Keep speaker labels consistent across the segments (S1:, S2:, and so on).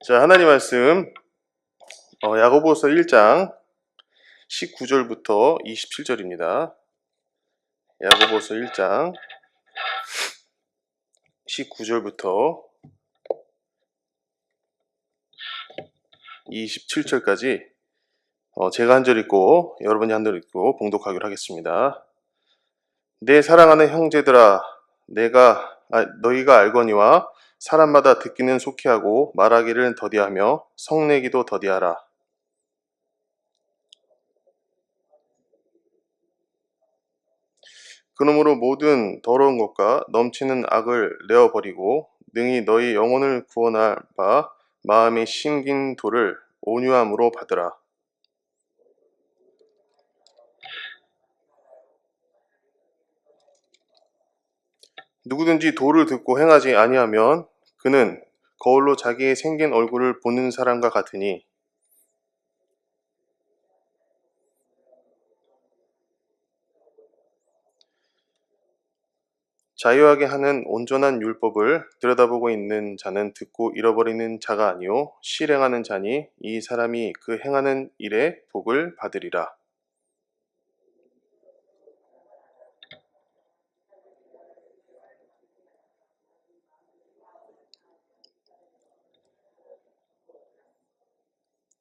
S1: 자, 하나님 말씀 야고보서 1장 19절부터 27절입니다. 야고보서 1장 19절부터 27절까지 제가 한 절 읽고 여러분이 한 절 읽고 봉독하기로 하겠습니다. 내 사랑하는 형제들아, 너희가 알거니와 사람마다 듣기는 속히하고 말하기를 더디하며 성내기도 더디하라. 그러므로 모든 더러운 것과 넘치는 악을 내어버리고 능히 너희 영혼을 구원할 바 마음에 심긴 돌을 온유함으로 받으라. 누구든지 도를 듣고 행하지 아니하면 그는 거울로 자기의 생긴 얼굴을 보는 사람과 같으니 자유하게 하는 온전한 율법을 들여다보고 있는 자는 듣고 잃어버리는 자가 아니요 실행하는 자니 이 사람이 그 행하는 일의 복을 받으리라.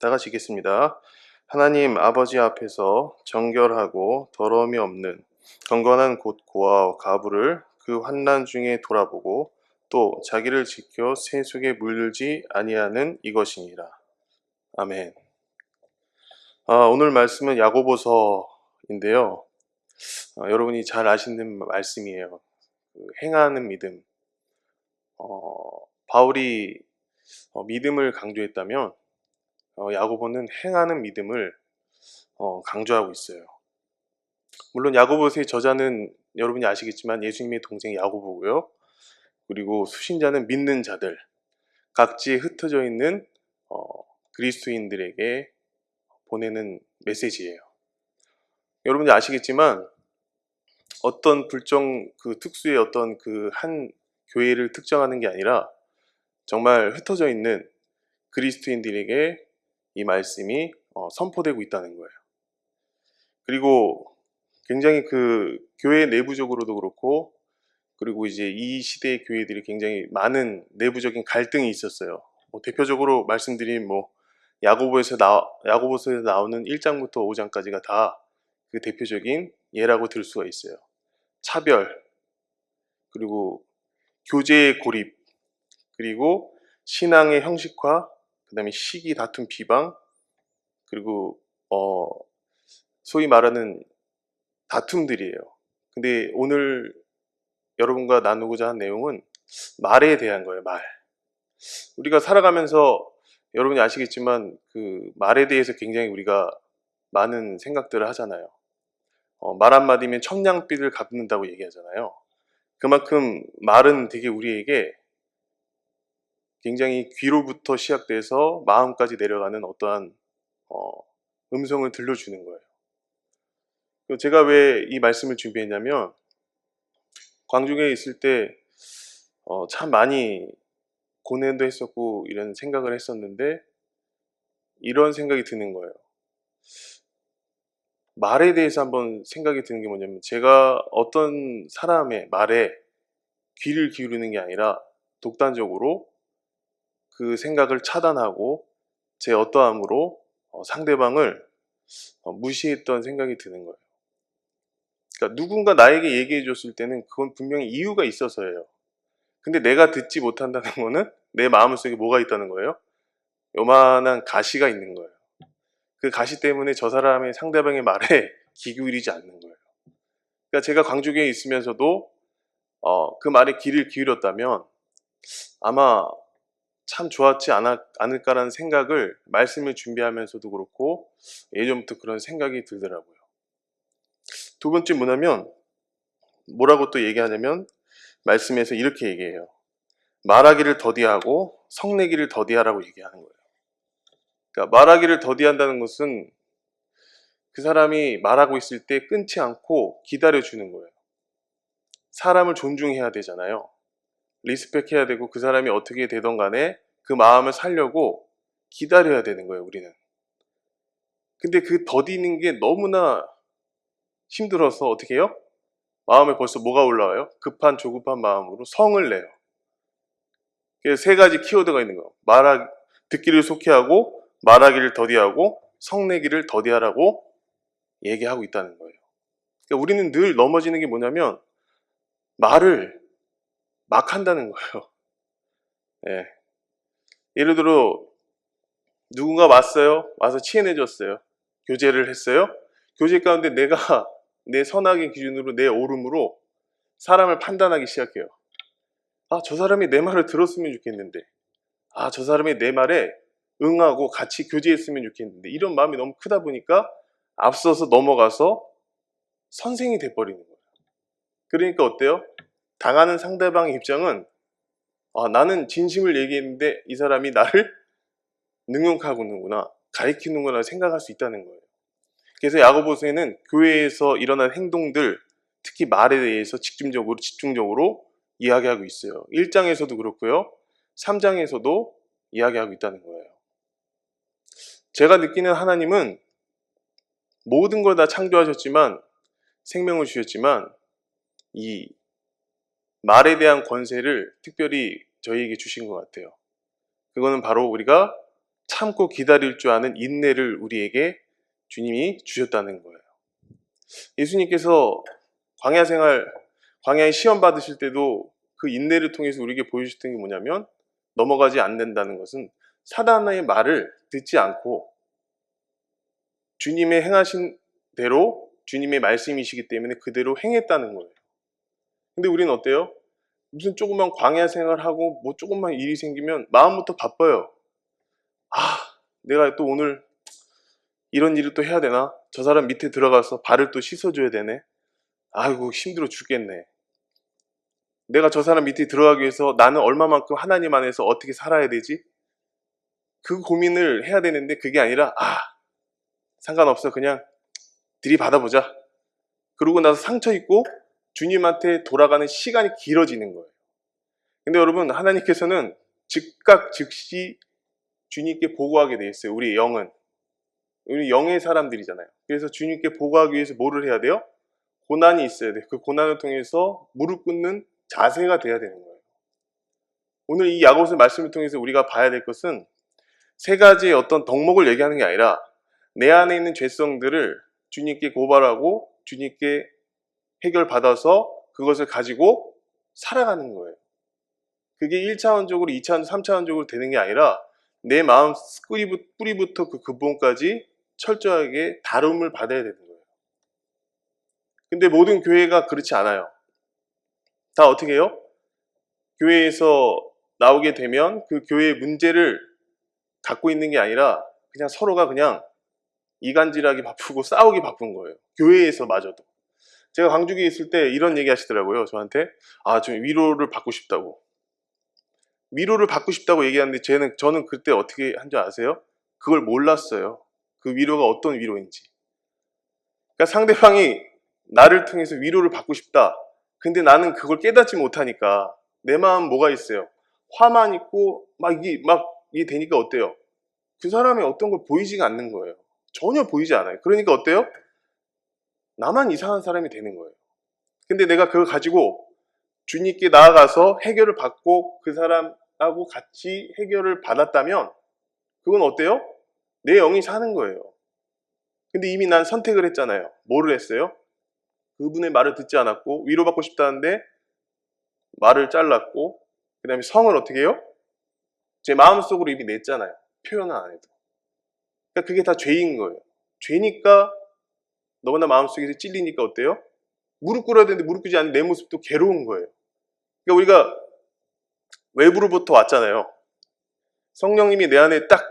S1: 다 같이 읽겠습니다. 하나님 아버지 앞에서 정결하고 더러움이 없는 경건한 고아와 가부를 그 환난 중에 돌아보고 또 자기를 지켜 세속에 물들지 아니하는 이것이니라. 아멘. 오늘 말씀은 야고보서인데요. 여러분이 잘 아시는 말씀이에요. 행하는 믿음. 바울이 믿음을 강조했다면 야고보는 행하는 믿음을 강조하고 있어요. 물론 야고보서의 저자는 여러분이 아시겠지만 예수님의 동생 야고보고요. 그리고 수신자는 믿는 자들, 각지에 흩어져 있는 그리스도인들에게 보내는 메시지예요. 여러분이 아시겠지만 어떤 특수의 어떤 그 한 교회를 특정하는 게 아니라 정말 흩어져 있는 그리스도인들에게 이 말씀이 선포되고 있다는 거예요. 그리고 굉장히 그 교회 내부적으로도 그렇고 그리고 이제 이 시대의 교회들이 굉장히 많은 내부적인 갈등이 있었어요. 대표적으로 말씀드린 야고보서에 나오는 1장부터 5장까지가 다 그 대표적인 예라고 들 수가 있어요. 차별, 그리고 교제의 고립, 그리고 신앙의 형식화, 그 다음에 시기, 다툼, 비방, 그리고 소위 말하는 다툼들이에요. 근데 오늘 여러분과 나누고자 한 내용은 말에 대한 거예요. 말. 우리가 살아가면서 여러분이 아시겠지만 그 말에 대해서 굉장히 우리가 많은 생각들을 하잖아요. 말 한마디면 청량빛을 갚는다고 얘기하잖아요. 그만큼 말은 되게 우리에게 굉장히 귀로부터 시작돼서 마음까지 내려가는 어떠한 음성을 들려주는 거예요. 제가 왜 이 말씀을 준비했냐면 광주에 있을 때 참 많이 고뇌도 했었고 이런 생각을 했었는데 이런 생각이 드는 거예요. 말에 대해서 한번 생각이 드는 게 뭐냐면 제가 어떤 사람의 말에 귀를 기울이는 게 아니라 독단적으로 그 생각을 차단하고 제 어떠함으로 상대방을 무시했던 생각이 드는 거예요. 그러니까 누군가 나에게 얘기해 줬을 때는 그건 분명히 이유가 있어서예요. 근데 내가 듣지 못한다는 거는 내 마음속에 뭐가 있다는 거예요? 요만한 가시가 있는 거예요. 그 가시 때문에 저 사람의 상대방의 말에 귀 기울이지 않는 거예요. 그러니까 제가 광주교회에 있으면서도 그 말에 귀를 기울였다면 아마 참 좋았지 않을까라는 생각을 말씀을 준비하면서도 그렇고 예전부터 그런 생각이 들더라고요. 두 번째 뭐라고 또 얘기하냐면 말씀에서 이렇게 얘기해요. 말하기를 더디하고 성내기를 더디하라고 얘기하는 거예요. 그러니까 말하기를 더디한다는 것은 그 사람이 말하고 있을 때 끊지 않고 기다려주는 거예요. 사람을 존중해야 되잖아요. 리스펙해야 되고 그 사람이 어떻게 되던 간에 그 마음을 살려고 기다려야 되는 거예요, 우리는. 근데 그 더디는 게 너무나 힘들어서 어떻게 해요? 마음에 벌써 뭐가 올라와요? 급한 조급한 마음으로 성을 내요. 그래서 세 가지 키워드가 있는 거예요. 듣기를 속히하고, 말하기를 더디하고, 성내기를 더디하라고 얘기하고 있다는 거예요. 그러니까 우리는 늘 넘어지는 게 뭐냐면 말을 막 한다는 거예요. 예. 예를 들어 누군가 왔어요. 와서 치해내줬어요. 교제를 했어요. 교제 가운데 내가 내 선악의 기준으로 내 옳음으로 사람을 판단하기 시작해요. 아, 저 사람이 내 말을 들었으면 좋겠는데, 아, 저 사람이 내 말에 응하고 같이 교제했으면 좋겠는데, 이런 마음이 너무 크다 보니까 앞서서 넘어가서 선생이 돼버리는 거예요. 그러니까 어때요? 당하는 상대방의 입장은 아, 나는 진심을 얘기했는데 이 사람이 나를 능욕하고는구나, 가리키는구나 생각할 수 있다는 거예요. 그래서 야고보서에는 교회에서 일어난 행동들, 특히 말에 대해서 집중적으로 이야기하고 있어요. 1장에서도 그렇고요. 3장에서도 이야기하고 있다는 거예요. 제가 느끼는 하나님은 모든 걸 다 창조하셨지만, 생명을 주셨지만, 이 말에 대한 권세를 특별히 저희에게 주신 것 같아요. 그거는 바로 우리가 참고 기다릴 줄 아는 인내를 우리에게 주님이 주셨다는 거예요. 예수님께서 광야의 시험 받으실 때도 그 인내를 통해서 우리에게 보여주셨던 게 뭐냐면, 넘어가지 않는다는 것은 사단의 말을 듣지 않고 주님의 행하신 대로, 주님의 말씀이시기 때문에 그대로 행했다는 거예요. 근데 우리는 어때요? 무슨 조그만 광야 생활하고 뭐 조금만 일이 생기면 마음부터 바빠요. 아, 내가 또 오늘 이런 일을 또 해야 되나? 저 사람 밑에 들어가서 발을 또 씻어줘야 되네. 아이고, 힘들어 죽겠네. 내가 저 사람 밑에 들어가기 위해서 나는 얼마만큼 하나님 안에서 어떻게 살아야 되지? 그 고민을 해야 되는데 그게 아니라 상관없어, 그냥 들이받아보자. 그러고 나서 상처 입고 주님한테 돌아가는 시간이 길어지는 거예요. 근데 여러분, 하나님께서는 즉각 즉시 주님께 보고하게 돼 있어요. 우리 영의 사람들이잖아요. 그래서 주님께 보고하기 위해서 뭐를 해야 돼요? 고난이 있어야 돼요. 그 고난을 통해서 무릎 꿇는 자세가 돼야 되는 거예요. 오늘 이 야고보서 말씀을 통해서 우리가 봐야 될 것은 세 가지의 어떤 덕목을 얘기하는 게 아니라 내 안에 있는 죄성들을 주님께 고발하고 주님께 해결받아서 그것을 가지고 살아가는 거예요. 그게 1차원적으로, 2차원, 3차원적으로 되는 게 아니라 내 마음 뿌리부터 그 근본까지 철저하게 다룸을 받아야 되는 거예요. 근데 모든 교회가 그렇지 않아요. 다 어떻게 해요? 교회에서 나오게 되면 그 교회의 문제를 갖고 있는 게 아니라 그냥 서로가 그냥 이간질하기 바쁘고 싸우기 바쁜 거예요. 교회에서마저도. 제가 광주에 있을 때 이런 얘기 하시더라고요. 저한테 좀 위로를 받고 싶다고. 위로를 받고 싶다고 얘기하는데 저는 그때 어떻게 한 줄 아세요? 그걸 몰랐어요. 그 위로가 어떤 위로인지. 그러니까 상대방이 나를 통해서 위로를 받고 싶다. 근데 나는 그걸 깨닫지 못하니까 내 마음 뭐가 있어요? 화만 있고 이게 되니까 어때요? 그 사람이 어떤 걸 보이지가 않는 거예요. 전혀 보이지 않아요. 그러니까 어때요? 나만 이상한 사람이 되는 거예요. 근데 내가 그걸 가지고 주님께 나아가서 해결을 받고 그 사람하고 같이 해결을 받았다면 그건 어때요? 내 영이 사는 거예요. 근데 이미 난 선택을 했잖아요. 뭐를 했어요? 그분의 말을 듣지 않았고 위로받고 싶다는데 말을 잘랐고 그 다음에 성을 어떻게 해요? 제 마음속으로 이미 냈잖아요. 표현은 안 해도. 그러니까 그게 다 죄인 거예요. 죄니까 너무나 마음속에서 찔리니까 어때요? 무릎 꿇어야 되는데 무릎 꿇지 않는 내 모습도 괴로운 거예요. 그러니까 우리가 외부로부터 왔잖아요. 성령님이 내 안에 딱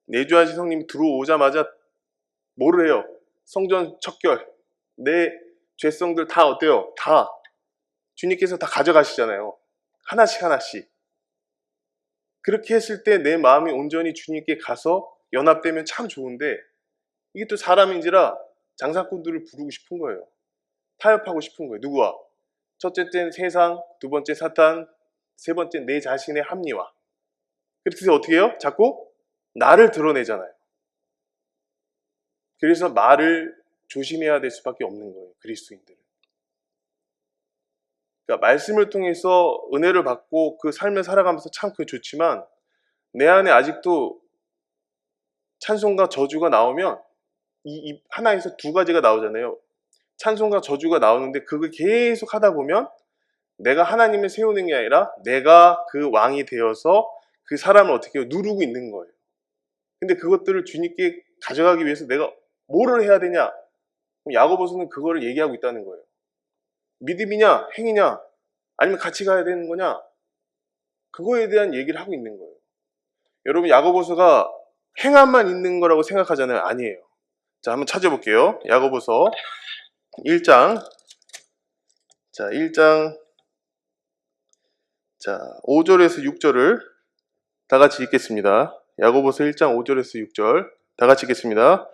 S1: 내주하신 성령님이 들어오자마자 뭐를 해요? 성전 척결. 내 죄성들 다 어때요? 다 주님께서 다 가져가시잖아요. 하나씩 하나씩. 그렇게 했을 때 내 마음이 온전히 주님께 가서 연합되면 참 좋은데 이게 또 사람인지라 장사꾼들을 부르고 싶은 거예요. 타협하고 싶은 거예요. 누구와? 첫째는 세상, 두 번째 사탄, 세 번째 내 자신의 합리화. 그래서 어떻게 해요? 자꾸 나를 드러내잖아요. 그래서 말을 조심해야 될 수밖에 없는 거예요. 그리스도인들은. 그러니까 말씀을 통해서 은혜를 받고 그 삶을 살아가면서 참 그게 좋지만 내 안에 아직도 찬송과 저주가 나오면 이 하나에서 두 가지가 나오잖아요. 찬송과 저주가 나오는데 그걸 계속 하다 보면 내가 하나님을 세우는 게 아니라 내가 그 왕이 되어서 그 사람을 어떻게 누르고 있는 거예요. 근데 그것들을 주님께 가져가기 위해서 내가 뭐를 해야 되냐? 그럼 야고보서는 그거를 얘기하고 있다는 거예요. 믿음이냐, 행위냐, 아니면 같이 가야 되는 거냐? 그거에 대한 얘기를 하고 있는 거예요. 여러분, 야고보서가 행함만 있는 거라고 생각하잖아요. 아니에요. 자, 한번 찾아볼게요. 야고보서 1장. 자, 1장. 자, 5절에서 6절을 다 같이 읽겠습니다. 야고보서 1장 5절에서 6절 다 같이 읽겠습니다.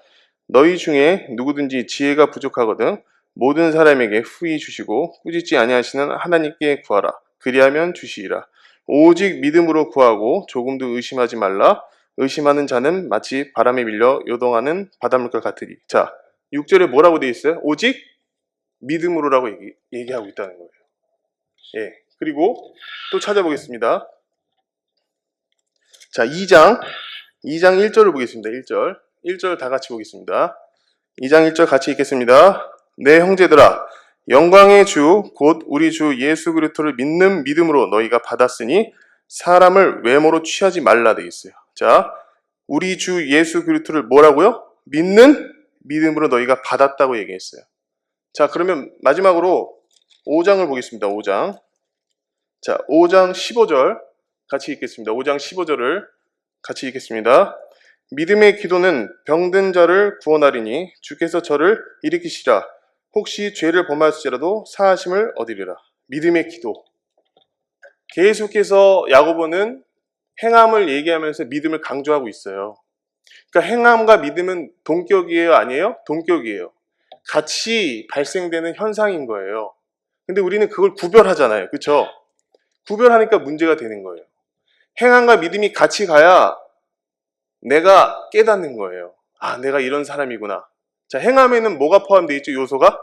S1: 너희 중에 누구든지 지혜가 부족하거든 모든 사람에게 후히 주시고 꾸짖지 아니하시는 하나님께 구하라. 그리하면 주시리라. 오직 믿음으로 구하고 조금도 의심하지 말라. 의심하는 자는 마치 바람에 밀려 요동하는 바닷물과 같으리. 자, 6절에 뭐라고 되어 있어요? 오직 믿음으로라고 얘기하고 있다는 거예요. 예. 그리고 또 찾아보겠습니다. 자, 2장 1절을 보겠습니다. 1절 다 같이 보겠습니다. 2장 1절 같이 읽겠습니다. 내 형제들아, 영광의 주 곧 우리 주 예수 그리스도를 믿는 믿음으로 너희가 받았으니 사람을 외모로 취하지 말라 되어 있어요. 자, 우리 주 예수 그리스도를 뭐라고요? 믿는 믿음으로 너희가 받았다고 얘기했어요. 자, 그러면 마지막으로 5장을 보겠습니다. 5장. 자, 5장 15절 같이 읽겠습니다. 5장 15절을 같이 읽겠습니다. 믿음의 기도는 병든 자를 구원하리니 주께서 저를 일으키시라. 혹시 죄를 범하였을지라도 사하심을 얻으리라. 믿음의 기도. 계속해서 야고보는 행함을 얘기하면서 믿음을 강조하고 있어요. 그러니까 행함과 믿음은 동격이에요? 아니에요? 동격이에요. 같이 발생되는 현상인 거예요. 근데 우리는 그걸 구별하잖아요. 그렇죠? 구별하니까 문제가 되는 거예요. 행함과 믿음이 같이 가야 내가 깨닫는 거예요. 아, 내가 이런 사람이구나. 자, 행함에는 뭐가 포함되어 있죠? 요소가?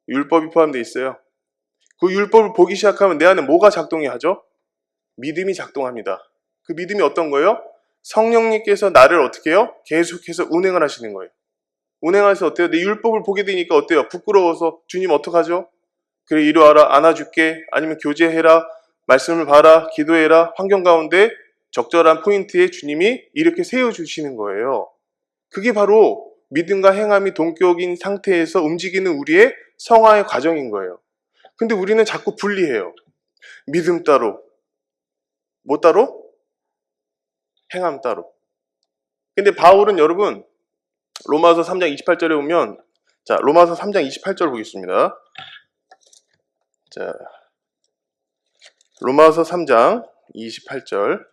S1: 율법이 포함되어 있어요. 그 율법을 보기 시작하면 내 안에 뭐가 작동이 하죠? 믿음이 작동합니다. 그 믿음이 어떤 거예요? 성령님께서 나를 어떻게 해요? 계속해서 운행을 하시는 거예요. 운행하셔서 어때요? 내 율법을 보게 되니까 어때요? 부끄러워서 주님 어떡하죠? 그래, 이리 와라, 안아줄게. 아니면 교제해라, 말씀을 봐라, 기도해라. 환경 가운데 적절한 포인트에 주님이 이렇게 세워주시는 거예요. 그게 바로 믿음과 행함이 동격인 상태에서 움직이는 우리의 성화의 과정인 거예요. 근데 우리는 자꾸 분리해요. 믿음 따로, 뭐 따로? 행함 따로. 근데 바울은 여러분 로마서 3장 28절에 보면, 자, 로마서 3장 28절 보겠습니다. 자, 로마서 3장 28절.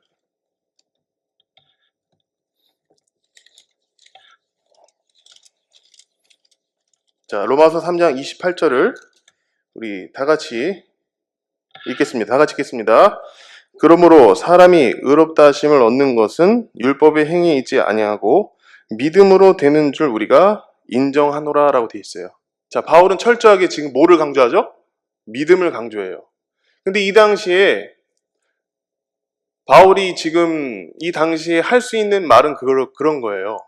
S1: 자, 로마서 3장 28절을 우리 다 같이 읽겠습니다. 다 같이 읽겠습니다. 그러므로 사람이 의롭다 하심을 얻는 것은 율법의 행위에 있지 아니하고 믿음으로 되는 줄 우리가 인정하노라 라고 되어 있어요. 자, 바울은 철저하게 지금 뭐를 강조하죠? 믿음을 강조해요. 근데 이 당시에 바울이 지금 이 당시에 할 수 있는 말은 그런 거예요.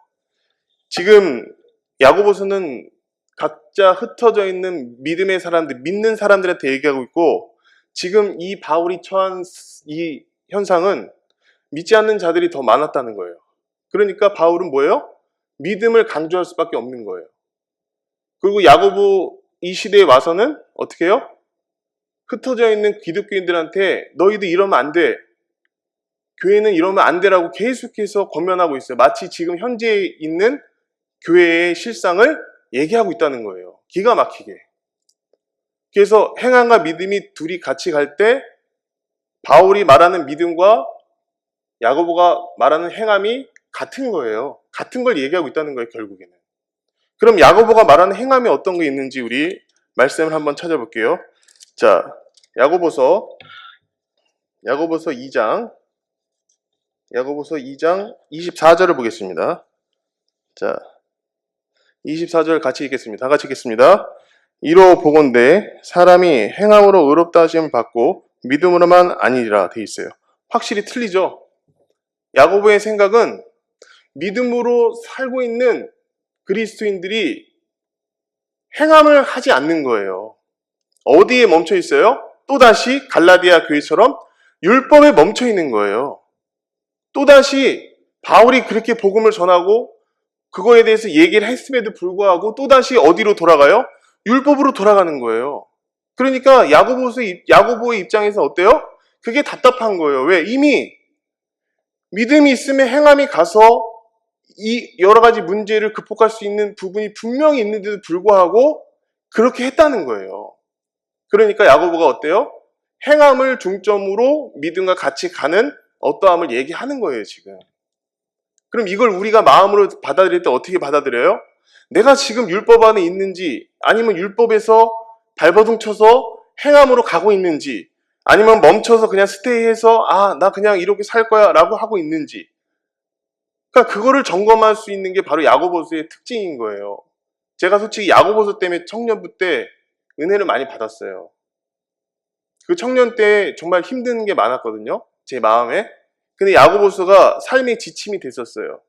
S1: 지금 야고보서는 각자 흩어져 있는 믿음의 사람들, 믿는 사람들한테 얘기하고 있고, 지금 이 바울이 처한 이 현상은 믿지 않는 자들이 더 많았다는 거예요. 그러니까 바울은 뭐예요? 믿음을 강조할 수밖에 없는 거예요. 그리고 야고보 이 시대에 와서는 어떻게 해요? 흩어져 있는 기독교인들한테 너희들 이러면 안 돼. 교회는 이러면 안 되라고 계속해서 권면하고 있어요. 마치 지금 현재 있는 교회의 실상을 얘기하고 있다는 거예요. 기가 막히게. 그래서 행함과 믿음이 둘이 같이 갈 때 바울이 말하는 믿음과 야고보가 말하는 행함이 같은 거예요. 같은 걸 얘기하고 있다는 거예요, 결국에는. 그럼 야고보가 말하는 행함이 어떤 게 있는지 우리 말씀을 한번 찾아볼게요. 자, 야고보서 2장 야고보서 2장 24절을 보겠습니다. 자, 24절 같이 읽겠습니다. 다 같이 읽겠습니다. 이로 보건대 사람이 행함으로 의롭다 하심을 받고 믿음으로만 아니라 돼 있어요. 확실히 틀리죠? 야고보의 생각은 믿음으로 살고 있는 그리스도인들이 행함을 하지 않는 거예요. 어디에 멈춰 있어요? 또다시 갈라디아 교회처럼 율법에 멈춰 있는 거예요. 또다시 바울이 그렇게 복음을 전하고 그거에 대해서 얘기를 했음에도 불구하고 또다시 어디로 돌아가요? 율법으로 돌아가는 거예요. 그러니까 야고보의 입장에서 어때요? 그게 답답한 거예요. 왜? 이미 믿음이 있으면 행함이 가서 이 여러 가지 문제를 극복할 수 있는 부분이 분명히 있는데도 불구하고 그렇게 했다는 거예요. 그러니까 야고보가 어때요? 행함을 중점으로 믿음과 같이 가는 어떠함을 얘기하는 거예요, 지금. 그럼 이걸 우리가 마음으로 받아들일 때 어떻게 받아들여요? 내가 지금 율법 안에 있는지, 아니면 율법에서 발버둥 쳐서 행함으로 가고 있는지, 아니면 멈춰서 그냥 스테이해서 나 그냥 이렇게 살 거야 라고 하고 있는지. 그러니까 그거를 점검할 수 있는 게 바로 야고보서의 특징인 거예요. 제가 솔직히 야고보서 때문에 청년부 때 은혜를 많이 받았어요. 그 청년 때 정말 힘든 게 많았거든요. 제 마음에. 근데 야고보서가 삶의 지침이 됐었어요.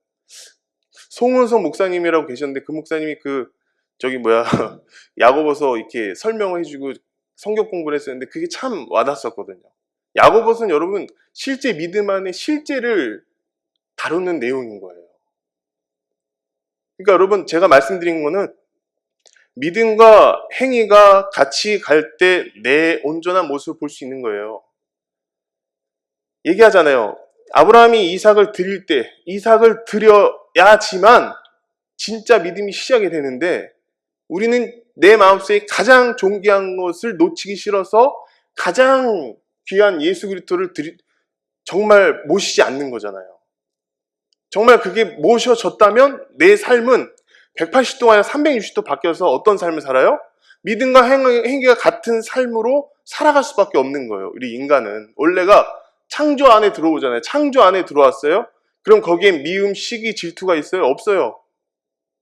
S1: 송은성 목사님이라고 계셨는데 그 목사님이 야고보서 이렇게 설명을 해주고 성경 공부를 했었는데 그게 참 와닿았었거든요. 야고보서는 여러분 실제 믿음 안에 실제를 다루는 내용인 거예요. 그러니까 여러분 제가 말씀드린 거는 믿음과 행위가 같이 갈 때 내 온전한 모습을 볼 수 있는 거예요. 얘기하잖아요. 아브라함이 이삭을 드릴 때 이삭을 드려야지만 진짜 믿음이 시작이 되는데 우리는 내 마음속에 가장 존귀한 것을 놓치기 싫어서 가장 귀한 예수 그리스도를 정말 모시지 않는 거잖아요. 정말 그게 모셔졌다면 내 삶은 180도 아니라 360도 바뀌어서 어떤 삶을 살아요? 믿음과 행위가 같은 삶으로 살아갈 수밖에 없는 거예요. 우리 인간은 원래가 창조 안에 들어오잖아요. 창조 안에 들어왔어요. 그럼 거기에 미움, 시기, 질투가 있어요? 없어요.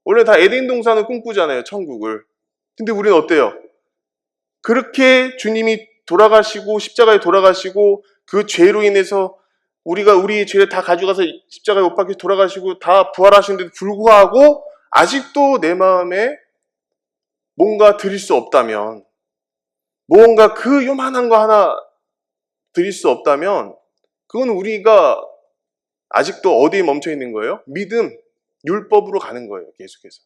S1: 원래 다 에덴 동산을 꿈꾸잖아요. 천국을. 근데 우리는 어때요? 그렇게 주님이 돌아가시고 십자가에 돌아가시고 그 죄로 인해서 우리가 우리의 죄를 다 가져가서 십자가에 못 박혀 돌아가시고 다 부활하시는데도 불구하고 아직도 내 마음에 뭔가 드릴 수 없다면, 뭔가 그 요만한 거 하나 드릴 수 없다면 그건 우리가 아직도 어디에 멈춰 있는 거예요? 믿음, 율법으로 가는 거예요. 계속해서.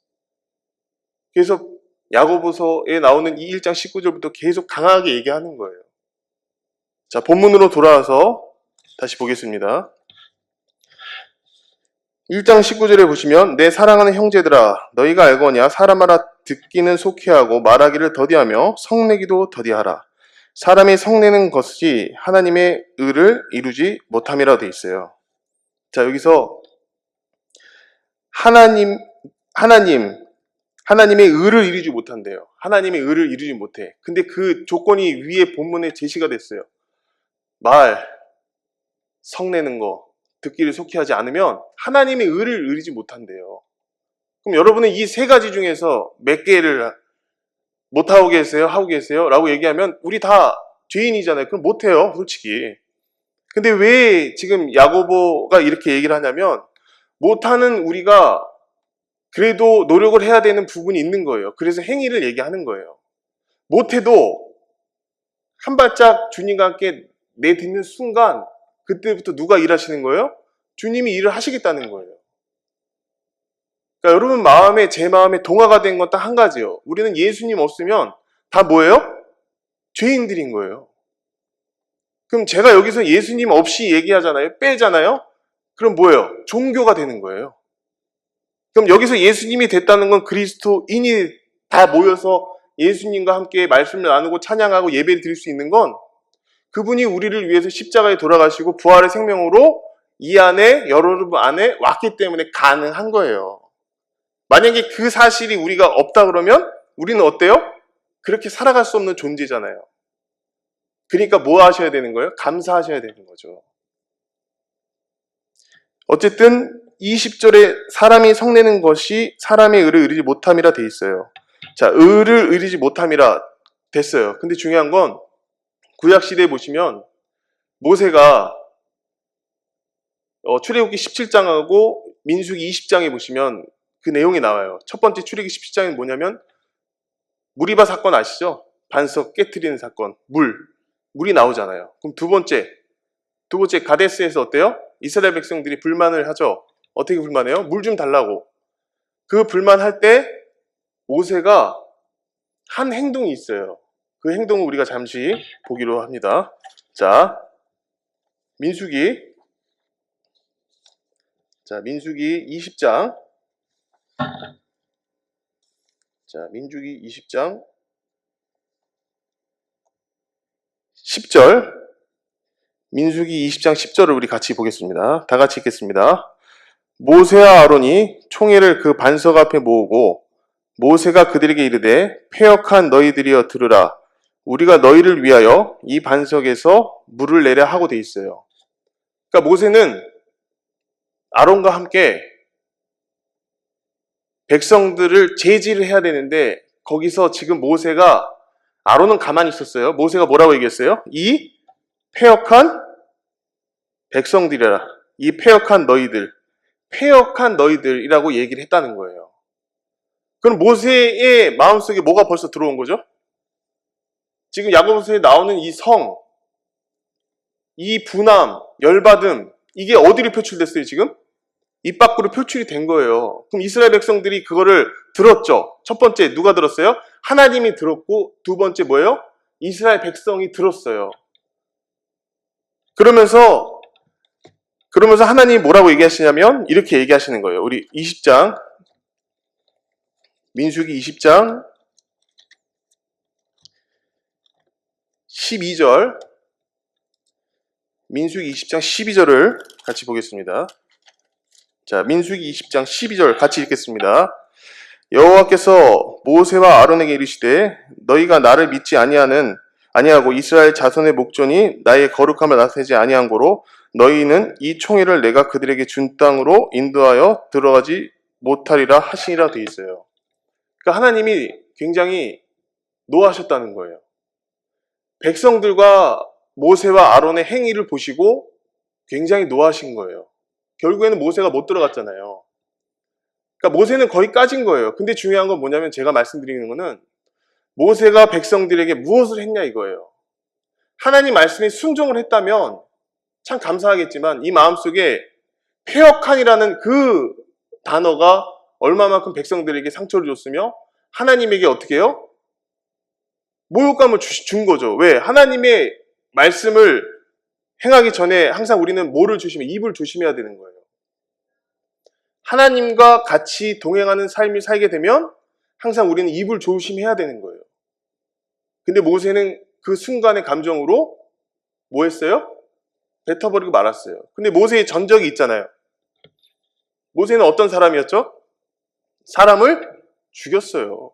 S1: 그래서 야고보서에 나오는 이 1장 19절부터 계속 강하게 얘기하는 거예요. 자, 본문으로 돌아와서 다시 보겠습니다. 1장 19절에 보시면 내 사랑하는 형제들아 너희가 알거냐 사람마다 듣기는 속히하고 말하기를 더디하며 성내기도 더디하라. 사람이 성내는 것이 하나님의 의를 이루지 못함이라 되어 있어요. 자, 여기서 하나님의 의를 이루지 못한대요. 하나님의 의를 이루지 못해. 근데 그 조건이 위에 본문에 제시가 됐어요. 말, 성내는 거, 듣기를 속히 하지 않으면 하나님의 의를 이루지 못한대요. 그럼 여러분은 이 세 가지 중에서 몇 개를 못하고 계세요? 하고 계세요? 라고 얘기하면 우리 다 죄인이잖아요. 그럼 못해요, 솔직히. 근데 왜 지금 야고보가 이렇게 얘기를 하냐면 못하는 우리가 그래도 노력을 해야 되는 부분이 있는 거예요. 그래서 행위를 얘기하는 거예요. 못해도 한 발짝 주님과 함께 내딛는 순간 그때부터 누가 일하시는 거예요? 주님이 일을 하시겠다는 거예요. 그러니까 여러분 제 마음에 동화가 된 건 딱 한 가지예요. 우리는 예수님 없으면 다 뭐예요? 죄인들인 거예요. 그럼 제가 여기서 예수님 없이 얘기하잖아요. 빼잖아요. 그럼 뭐예요? 종교가 되는 거예요. 그럼 여기서 예수님이 됐다는 건 그리스도인이 다 모여서 예수님과 함께 말씀을 나누고 찬양하고 예배를 드릴 수 있는 건 그분이 우리를 위해서 십자가에 돌아가시고 부활의 생명으로 이 안에 여러분 안에 왔기 때문에 가능한 거예요. 만약에 그 사실이 우리가 없다 그러면 우리는 어때요? 그렇게 살아갈 수 없는 존재잖아요. 그러니까 뭐 하셔야 되는 거예요? 감사하셔야 되는 거죠. 어쨌든 20절에 사람이 성내는 것이 사람의 의를 이루지 못함이라 돼 있어요. 자, 의를 이루지 못함이라 됐어요. 근데 중요한 건 구약시대에 보시면 모세가 출애굽기 17장하고 민수기 20장에 보시면 그 내용이 나와요. 첫 번째 출애굽기 17장은 뭐냐면 무리바 사건 아시죠? 반석 깨트리는 사건, 물이 나오잖아요. 그럼 두 번째 가데스에서 어때요? 이스라엘 백성들이 불만을 하죠. 어떻게 불만해요? 물 좀 달라고. 그 불만할 때 모세가 한 행동이 있어요. 그 행동을 우리가 잠시 보기로 합니다. 자, 민수기 20장. 자, 민수기 20장 10절. 민수기 20장 10절을 우리 같이 보겠습니다. 다 같이 읽겠습니다. 모세와 아론이 총회를 그 반석 앞에 모으고 모세가 그들에게 이르되 패역한 너희들이여 들으라. 우리가 너희를 위하여 이 반석에서 물을 내려 하고 돼 있어요. 그러니까 모세는 아론과 함께 백성들을 제지를 해야 되는데 거기서 지금 모세가 아론은 가만히 있었어요. 모세가 뭐라고 얘기했어요? 이 패역한 백성들이라. 이 패역한 너희들이라고 얘기를 했다는 거예요. 그럼 모세의 마음속에 뭐가 벌써 들어온 거죠? 지금 야고보서에 나오는 이 성, 이 분함, 열받음, 이게 어디로 표출됐어요, 지금? 입 밖으로 표출이 된 거예요. 그럼 이스라엘 백성들이 그거를 들었죠. 첫 번째 누가 들었어요? 하나님이 들었고, 두 번째 뭐예요? 이스라엘 백성이 들었어요. 그러면서 하나님이 뭐라고 얘기하시냐면 이렇게 얘기하시는 거예요. 우리 20장, 민수기 20장 12절, 민수기 20장 12절을 같이 보겠습니다. 자, 민수기 20장 12절 같이 읽겠습니다. 여호와께서 모세와 아론에게 이르시되 너희가 나를 믿지 아니하고 이스라엘 자손의 목전이 나의 거룩함을 나타내지 아니한 고로 너희는 이 총회를 내가 그들에게 준 땅으로 인도하여 들어가지 못하리라 하시니라 되어 있어요. 그러니까 하나님이 굉장히 노하셨다는 거예요. 백성들과 모세와 아론의 행위를 보시고 굉장히 노하신 거예요. 결국에는 모세가 못 들어갔잖아요. 그러니까 모세는 거의 까진 거예요. 근데 중요한 건 뭐냐면 제가 말씀드리는 거는 모세가 백성들에게 무엇을 했냐 이거예요. 하나님 말씀에 순종을 했다면 참 감사하겠지만 이 마음속에 패역한이라는 그 단어가 얼마만큼 백성들에게 상처를 줬으며 하나님에게 어떻게 해요? 모욕감을 준 거죠. 왜? 하나님의 말씀을 행하기 전에 항상 우리는 뭐를 조심해? 입을 조심해야 되는 거예요. 하나님과 같이 동행하는 삶을 살게 되면 항상 우리는 입을 조심해야 되는 거예요. 근데 모세는 그 순간의 감정으로 뭐 했어요? 뱉어버리고 말았어요. 근데 모세의 전적이 있잖아요. 모세는 어떤 사람이었죠? 사람을 죽였어요.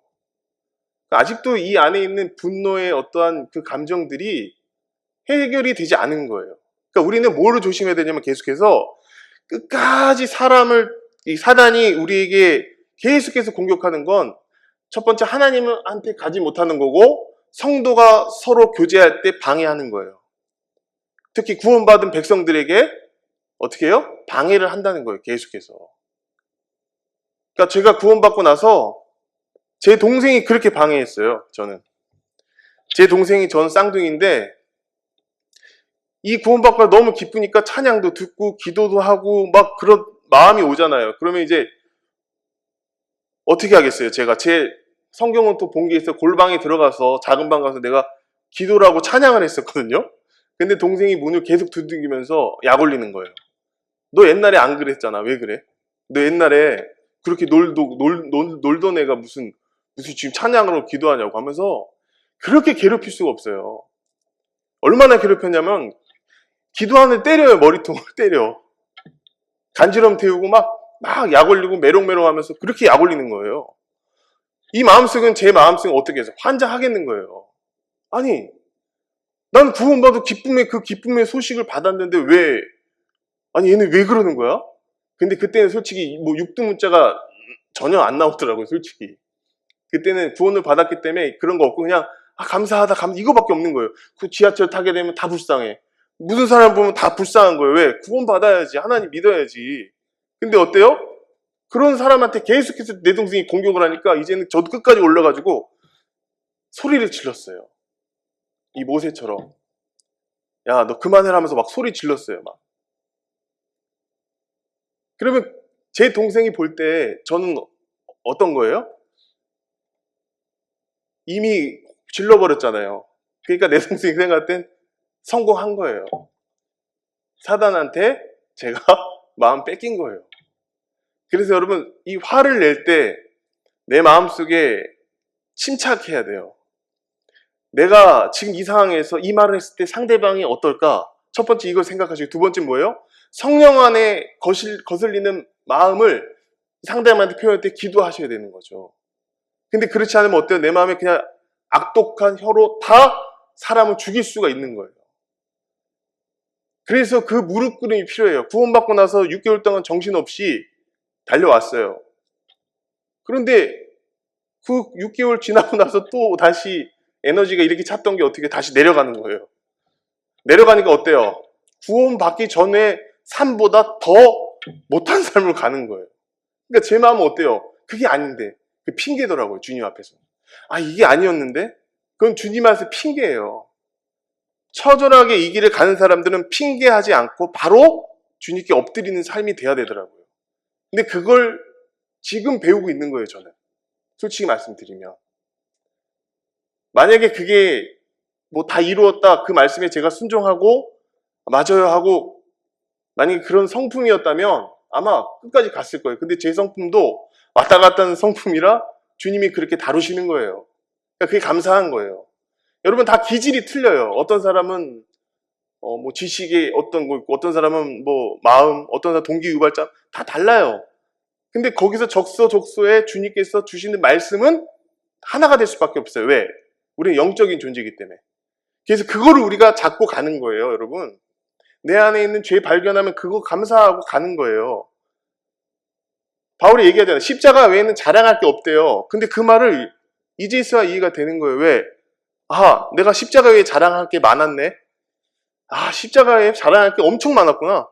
S1: 아직도 이 안에 있는 분노의 어떠한 그 감정들이 해결이 되지 않은 거예요. 그러니까 우리는 뭐를 조심해야 되냐면 계속해서 끝까지 이 사단이 우리에게 계속해서 공격하는 건 첫 번째 하나님한테 가지 못하는 거고 성도가 서로 교제할 때 방해하는 거예요. 특히 구원받은 백성들에게 어떻게 해요? 방해를 한다는 거예요. 계속해서. 그러니까 제가 구원받고 나서 제 동생이 그렇게 방해했어요. 제 동생이 저는 쌍둥이인데 이 구원받고 너무 기쁘니까 찬양도 듣고 기도도 하고 막 그런 마음이 오잖아요. 그러면 이제 어떻게 하겠어요? 제가 제 성경은 또 본 게 있어요. 골방에 들어가서 작은 방 가서 내가 기도를 하고 찬양을 했었거든요. 근데 동생이 문을 계속 두들기면서 약 올리는 거예요. 너 옛날에 안 그랬잖아. 왜 그래? 너 옛날에 그렇게 놀던 애가 무슨 지금 찬양으로 기도하냐고 하면서 그렇게 괴롭힐 수가 없어요. 얼마나 괴롭혔냐면 기도하는데 때려요. 머리통을 때려. 간지럼 태우고 막 약 올리고 메롱메롱 하면서 그렇게 약 올리는 거예요. 이 마음속은 제 마음속은 어떻게 해서 환장하겠는 거예요. 아니 난 구원받아 그 기쁨의 소식을 받았는데 얘는 왜 그러는 거야? 근데 그때는 솔직히 뭐 육두문자가 전혀 안 나오더라고요, 솔직히. 그때는 구원을 받았기 때문에 그런 거 없고 그냥 감사하다, 이거밖에 없는 거예요. 그 지하철 타게 되면 다 불쌍해. 무슨 사람 보면 다 불쌍한 거예요. 왜? 구원 받아야지. 하나님 믿어야지. 근데 어때요? 그런 사람한테 계속해서 내 동생이 공격을 하니까 이제는 저도 끝까지 올라가지고 소리를 질렀어요. 이 모세처럼. 야, 너 그만해라 하면서 막 소리 질렀어요, 막. 그러면 제 동생이 볼 때 저는 어떤 거예요? 이미 질러버렸잖아요. 그러니까 내 동생이 생각할 땐 성공한 거예요. 사단한테 제가 마음 뺏긴 거예요. 그래서 여러분, 이 화를 낼 때 내 마음속에 침착해야 돼요. 내가 지금 이 상황에서 이 말을 했을 때 상대방이 어떨까? 첫 번째 이걸 생각하시고, 두 번째 뭐예요? 성령 안에 거슬리는 마음을 상대방한테 표현할 때 기도하셔야 되는 거죠. 근데 그렇지 않으면 어때요? 내 마음에 그냥 악독한 혀로 다 사람을 죽일 수가 있는 거예요. 그래서 그 무릎 꿇음이 필요해요. 구원받고 나서 6개월 동안 정신없이 달려왔어요. 그런데 그 6개월 지나고 나서 또 다시 에너지가 이렇게 찼던 게 어떻게 다시 내려가는 거예요. 내려가니까 어때요? 구원받기 전에 삶보다 더 못한 삶을 가는 거예요. 그러니까 제 마음은 어때요? 그게 아닌데. 그 핑계더라고요, 주님 앞에서. 이게 아니었는데? 그건 주님 앞에서 핑계예요. 처절하게 이 길을 가는 사람들은 핑계하지 않고 바로 주님께 엎드리는 삶이 돼야 되더라고요. 근데 그걸 지금 배우고 있는 거예요, 저는. 솔직히 말씀드리면. 만약에 그게 뭐 다 이루었다, 그 말씀에 제가 순종하고 맞아요 하고 만약에 그런 성품이었다면 아마 끝까지 갔을 거예요. 근데 제 성품도 왔다 갔다 하는 성품이라 주님이 그렇게 다루시는 거예요. 그러니까 그게 감사한 거예요. 여러분 다 기질이 틀려요. 어떤 사람은 뭐 지식의 어떤 거 있고, 어떤 사람은 뭐 마음, 어떤 사람 동기유발자 다 달라요. 근데 거기서 적소적소에 주님께서 주시는 말씀은 하나가 될 수밖에 없어요. 왜? 우리는 영적인 존재이기 때문에. 그래서 그거를 우리가 잡고 가는 거예요, 여러분. 내 안에 있는 죄 발견하면 그거 감사하고 가는 거예요. 바울이 얘기하잖아요. 십자가 외에는 자랑할 게 없대요. 근데 그 말을 이제서야 이해가 되는 거예요. 왜? 내가 십자가 외에 자랑할 게 많았네. 십자가에 자랑할 게 엄청 많았구나.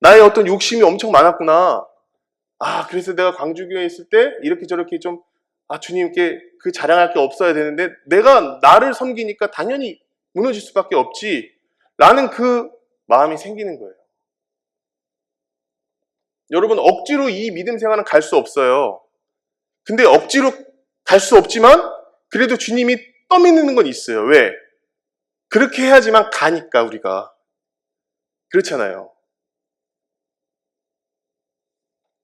S1: 나의 어떤 욕심이 엄청 많았구나. 그래서 내가 광주교회에 있을 때 이렇게 저렇게 좀 주님께 그 자랑할 게 없어야 되는데 내가 나를 섬기니까 당연히 무너질 수밖에 없지 라는 그 마음이 생기는 거예요. 여러분 억지로 이 믿음 생활은 갈 수 없어요. 근데 억지로 갈 수 없지만 그래도 주님이 떠미는 건 있어요. 왜? 그렇게 해야지만 가니까 우리가. 그렇잖아요.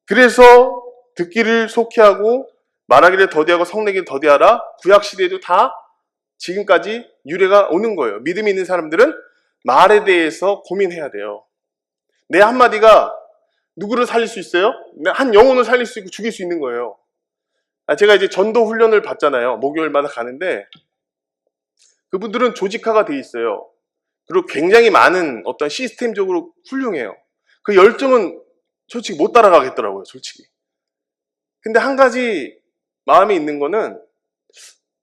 S1: 그래서 듣기를 속히하고 말하기를 더디하고 성내기를 더디하라. 구약시대에도 다 지금까지 유래가 오는 거예요. 믿음이 있는 사람들은 말에 대해서 고민해야 돼요. 내 한마디가 누구를 살릴 수 있어요? 한 영혼을 살릴 수 있고 죽일 수 있는 거예요. 제가 이제 전도 훈련을 받잖아요. 목요일마다 가는데 그분들은 조직화가 돼 있어요. 그리고 굉장히 많은 어떤 시스템적으로 훌륭해요. 그 열정은 솔직히 못 따라가겠더라고요, 솔직히. 근데 한 가지 마음에 있는 거는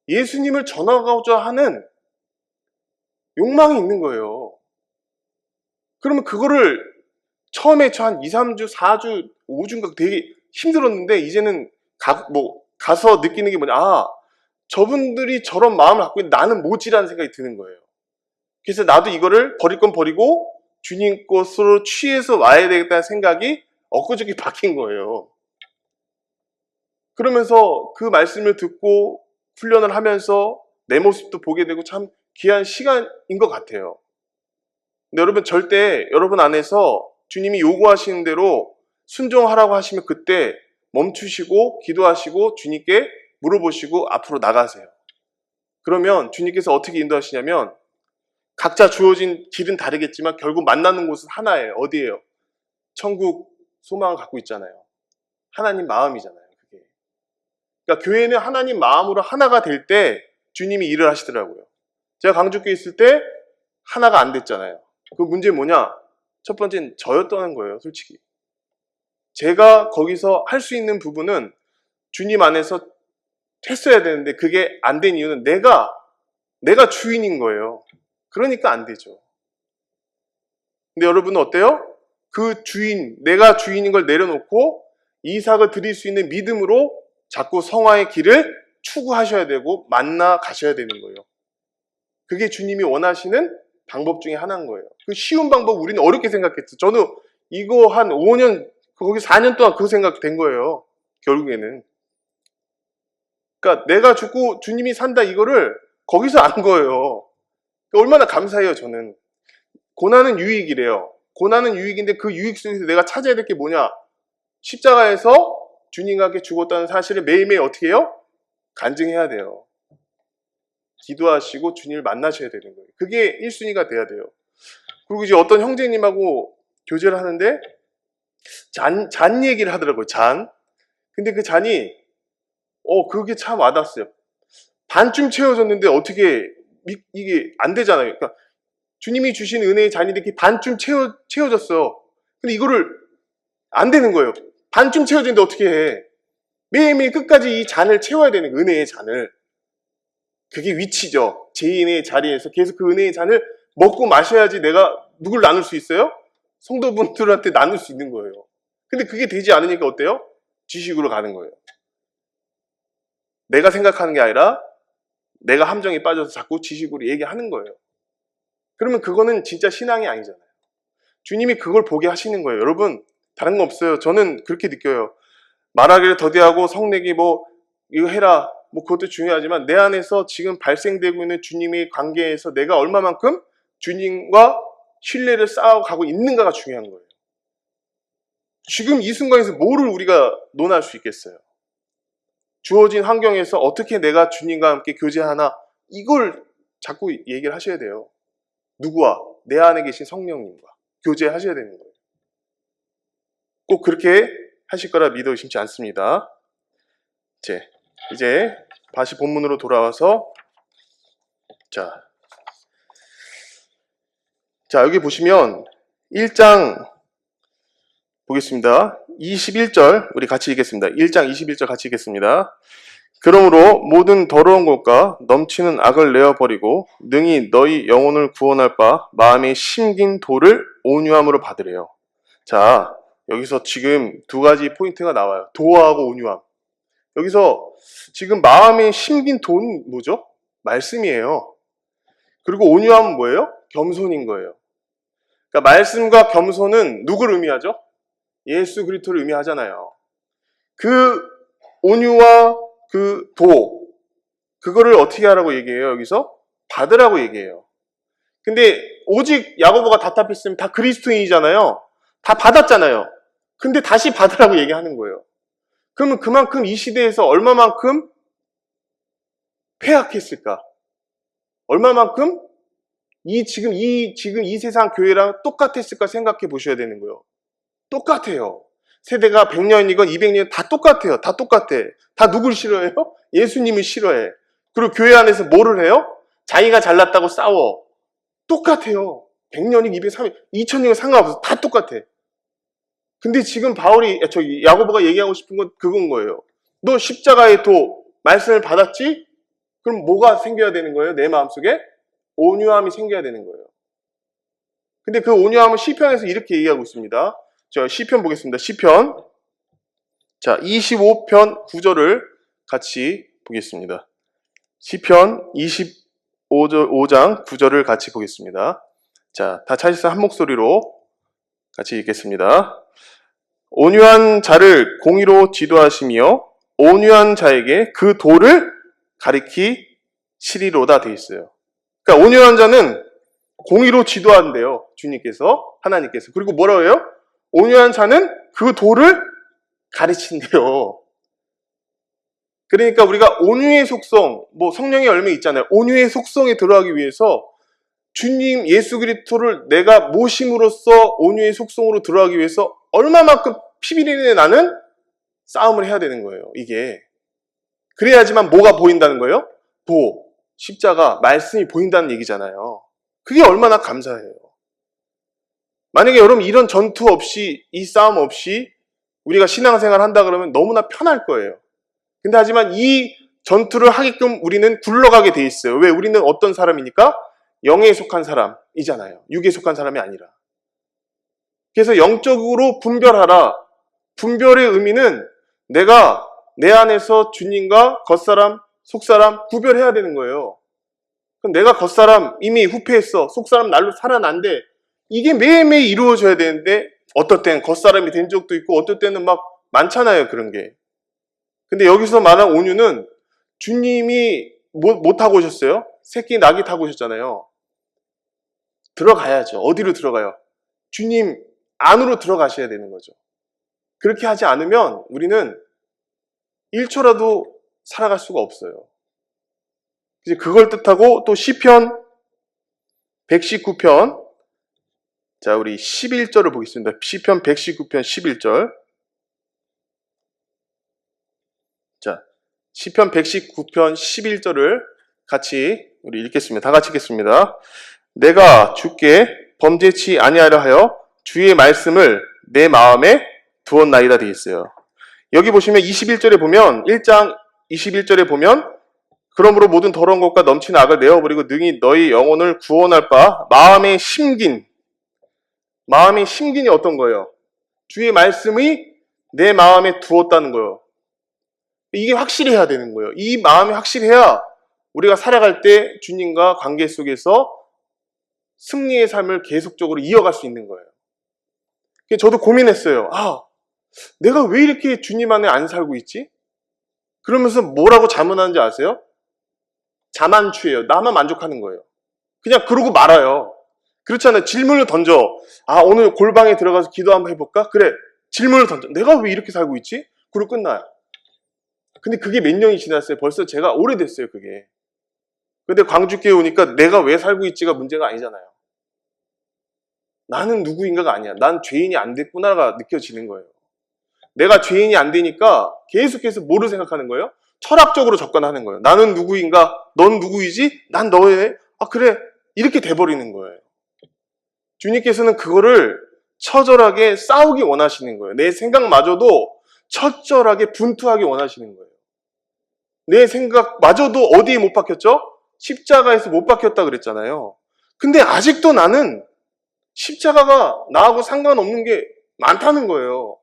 S1: 예수님을 전하고자 하는 욕망이 있는 거예요. 그러면 그거를 처음에 저 한 2, 3주, 4주, 5주인가 되게 힘들었는데 이제는 가서 느끼는 게 저분들이 저런 마음을 갖고 있는데 나는 뭐지라는 생각이 드는 거예요. 그래서 나도 이거를 버릴 건 버리고 주님 것으로 취해서 와야 되겠다는 생각이 엊그저께 바뀐 거예요. 그러면서 그 말씀을 듣고 훈련을 하면서 내 모습도 보게 되고 참 귀한 시간인 것 같아요. 근데 여러분 절대 여러분 안에서 주님이 요구하시는 대로 순종하라고 하시면 그때 멈추시고 기도하시고 주님께 물어보시고 앞으로 나가세요. 그러면 주님께서 어떻게 인도하시냐면 각자 주어진 길은 다르겠지만 결국 만나는 곳은 하나예요. 어디예요? 천국 소망을 갖고 있잖아요. 하나님 마음이잖아요. 그게. 그러니까 교회는 하나님 마음으로 하나가 될 때 주님이 일을 하시더라고요. 제가 광주교회 있을 때 하나가 안 됐잖아요. 그 문제는 뭐냐? 첫 번째는 저였다는 거예요, 솔직히. 제가 거기서 할 수 있는 부분은 주님 안에서 했어야 되는데 그게 안 된 이유는 내가 주인인 거예요. 그러니까 안 되죠. 근데 여러분은 어때요? 그 주인, 내가 주인인 걸 내려놓고 이삭을 드릴 수 있는 믿음으로 자꾸 성화의 길을 추구하셔야 되고 만나 가셔야 되는 거예요. 그게 주님이 원하시는 방법 중에 하나인 거예요. 그 쉬운 방법 우리는 어렵게 생각했죠. 저는 이거 한 5년, 거기 4년 동안 그 생각 된 거예요. 결국에는. 그러니까 내가 죽고 주님이 산다 이거를 거기서 안 거예요. 얼마나 감사해요, 저는. 고난은 유익이래요. 고난은 유익인데 그 유익 속에서 내가 찾아야 될 게 뭐냐? 십자가에서 주님과 함께 죽었다는 사실을 매일매일 어떻게 해요? 간증해야 돼요. 기도하시고 주님을 만나셔야 되는 거예요. 그게 1순위가 돼야 돼요. 그리고 이제 어떤 형제님하고 교제를 하는데 잔 얘기를 하더라고요. 잔. 근데 그 잔이 그게 참 와닿았어요. 반쯤 채워졌는데 어떻게 이게 안 되잖아요. 그러니까 주님이 주신 은혜의 잔이 이렇게 반쯤 채워졌어. 근데 이거를 안 되는 거예요. 반쯤 채워졌는데 어떻게 해? 매일매일 끝까지 이 잔을 채워야 되는 거예요. 은혜의 잔을. 그게 위치죠. 제2의 자리에서 계속 그 은혜의 잔을 먹고 마셔야지 내가 누굴 나눌 수 있어요? 성도분들한테 나눌 수 있는 거예요. 근데 그게 되지 않으니까 어때요? 지식으로 가는 거예요. 내가 생각하는 게 아니라 내가 함정에 빠져서 자꾸 지식으로 얘기하는 거예요. 그러면 그거는 진짜 신앙이 아니잖아요. 주님이 그걸 보게 하시는 거예요. 여러분, 다른 거 없어요. 저는 그렇게 느껴요. 말하기를 더디하고 성내기 이거 해라. 그것도 중요하지만 내 안에서 지금 발생되고 있는 주님의 관계에서 내가 얼마만큼 주님과 신뢰를 쌓아가고 있는가가 중요한 거예요. 지금 이 순간에서 뭐를 우리가 논할 수 있겠어요? 주어진 환경에서 어떻게 내가 주님과 함께 교제하나 이걸 자꾸 얘기를 하셔야 돼요. 누구와? 내 안에 계신 성령님과 교제하셔야 되는 거예요. 꼭 그렇게 하실 거라 믿어 의심치 않습니다. 이제 다시 본문으로 돌아와서 자 여기 보시면 1장 보겠습니다. 21절 우리 같이 읽겠습니다. 1장 21절 같이 읽겠습니다. 그러므로 모든 더러운 것과 넘치는 악을 내어버리고 능히 너희 영혼을 구원할 바 마음에 심긴 도를 온유함으로 받으래요. 자, 여기서 지금 두 가지 포인트가 나와요. 도하고 온유함. 여기서 지금 마음에 심긴 도는 뭐죠? 말씀이에요. 그리고 온유함은 뭐예요? 겸손인 거예요. 그러니까 말씀과 겸손은 누구를 의미하죠? 예수 그리스도를 의미하잖아요. 그 온유와 그 도, 그거를 어떻게 하라고 얘기해요? 여기서 받으라고 얘기해요. 근데 오직 야고보가 답답했으면 다 그리스도인이잖아요. 다 받았잖아요. 근데 다시 받으라고 얘기하는 거예요. 그러면 그만큼 이 시대에서 얼마만큼 폐악했을까? 얼마만큼 지금 이 세상 교회랑 똑같았을까 생각해 보셔야 되는 거예요. 똑같아요. 세대가 100년이건 200년 다 똑같아요. 다 똑같아. 다 누굴 싫어해요? 예수님을 싫어해. 그리고 교회 안에서 뭐를 해요? 자기가 잘났다고 싸워. 똑같아요. 100년이건 200년, 300년, 2000년이건 상관없어. 다 똑같아. 근데 지금 야고보가 얘기하고 싶은 건 그건 거예요. 너 십자가의 도, 말씀을 받았지? 그럼 뭐가 생겨야 되는 거예요? 내 마음속에? 온유함이 생겨야 되는 거예요. 근데 그 온유함을 시편에서 이렇게 얘기하고 있습니다. 시편 보겠습니다. 시편. 25편 9절을 같이 보겠습니다. 시편 25장 9절을 같이 보겠습니다. 다 찾으셔서 한 목소리로 같이 읽겠습니다. 온유한 자를 공의로 지도하시며 온유한 자에게 그 도를 가리키시리로다 돼 있어요. 그러니까 온유한 자는 공의로 지도한대요. 주님께서, 하나님께서. 그리고 뭐라고 해요? 온유한 자는 그 도를 가르친대요. 그러니까 우리가 온유의 속성, 성령의 열매 있잖아요. 온유의 속성에 들어가기 위해서 주님 예수 그리스도를 내가 모심으로써 온유의 속성으로 들어가기 위해서 얼마만큼 피비린내 나는 싸움을 해야 되는 거예요. 이게. 그래야지만 뭐가 보인다는 거예요? 도, 십자가, 말씀이 보인다는 얘기잖아요. 그게 얼마나 감사해요. 만약에 여러분 이런 전투 없이, 이 싸움 없이 우리가 신앙생활 한다 그러면 너무나 편할 거예요. 근데 하지만 이 전투를 하게끔 우리는 굴러가게 돼 있어요. 왜? 우리는 어떤 사람이니까? 영에 속한 사람이잖아요. 육에 속한 사람이 아니라. 그래서 영적으로 분별하라. 분별의 의미는 내가 내 안에서 주님과 겉사람, 속사람 구별해야 되는 거예요. 그럼 내가 겉사람 이미 후패했어. 속사람 날로 살아난대. 이게 매일매일 이루어져야 되는데 어떨 땐 겉사람이 된 적도 있고 어떨 때는 막 많잖아요. 그런 게. 근데 여기서 말한 온유는 주님이 못 타고 오셨어요? 새끼 낙이 타고 오셨잖아요. 들어가야죠. 어디로 들어가요? 주님 안으로 들어가셔야 되는 거죠. 그렇게 하지 않으면 우리는 1초라도 살아갈 수가 없어요. 이제 그걸 뜻하고 또 시편 119편, 자 우리 11절을 보겠습니다. 시편 119편 11절. 자, 시편 119편 11절을 같이 우리 읽겠습니다. 다 같이 읽겠습니다. 내가 주께 범죄치 아니하려 하여 주의 말씀을 내 마음에 두었나이다 되어 있어요. 여기 보시면 21절에 보면 1장 21절에 보면 그러므로 모든 더러운 것과 넘치는 악을 내어버리고 능히 너희 영혼을 구원할 바 마음에 심긴이 어떤 거예요? 주의 말씀이 내 마음에 두었다는 거예요. 이게 확실해야 되는 거예요. 이 마음이 확실해야 우리가 살아갈 때 주님과 관계 속에서 승리의 삶을 계속적으로 이어갈 수 있는 거예요. 저도 고민했어요. 내가 왜 이렇게 주님 안에 안 살고 있지? 그러면서 뭐라고 자문하는지 아세요? 자만추예요. 나만 만족하는 거예요. 그냥 그러고 말아요. 그렇잖아요. 질문을 던져. 오늘 골방에 들어가서 기도 한번 해볼까? 그래. 질문을 던져. 내가 왜 이렇게 살고 있지? 그러고 끝나요. 근데 그게 몇 년이 지났어요. 벌써 제가 오래됐어요, 그게. 근데 광주교회 오니까 내가 왜 살고 있지가 문제가 아니잖아요. 나는 누구인가가 아니야. 난 죄인이 안 됐구나가 느껴지는 거예요. 내가 죄인이 안 되니까 계속해서 뭐를 생각하는 거예요? 철학적으로 접근하는 거예요. 나는 누구인가? 넌 누구이지? 난 너네? 그래. 이렇게 돼버리는 거예요. 주님께서는 그거를 처절하게 싸우기 원하시는 거예요. 내 생각마저도 처절하게 분투하기 원하시는 거예요. 내 생각마저도 어디에 못 박혔죠? 십자가에서 못 박혔다 그랬잖아요. 근데 아직도 나는 십자가가 나하고 상관없는 게 많다는 거예요.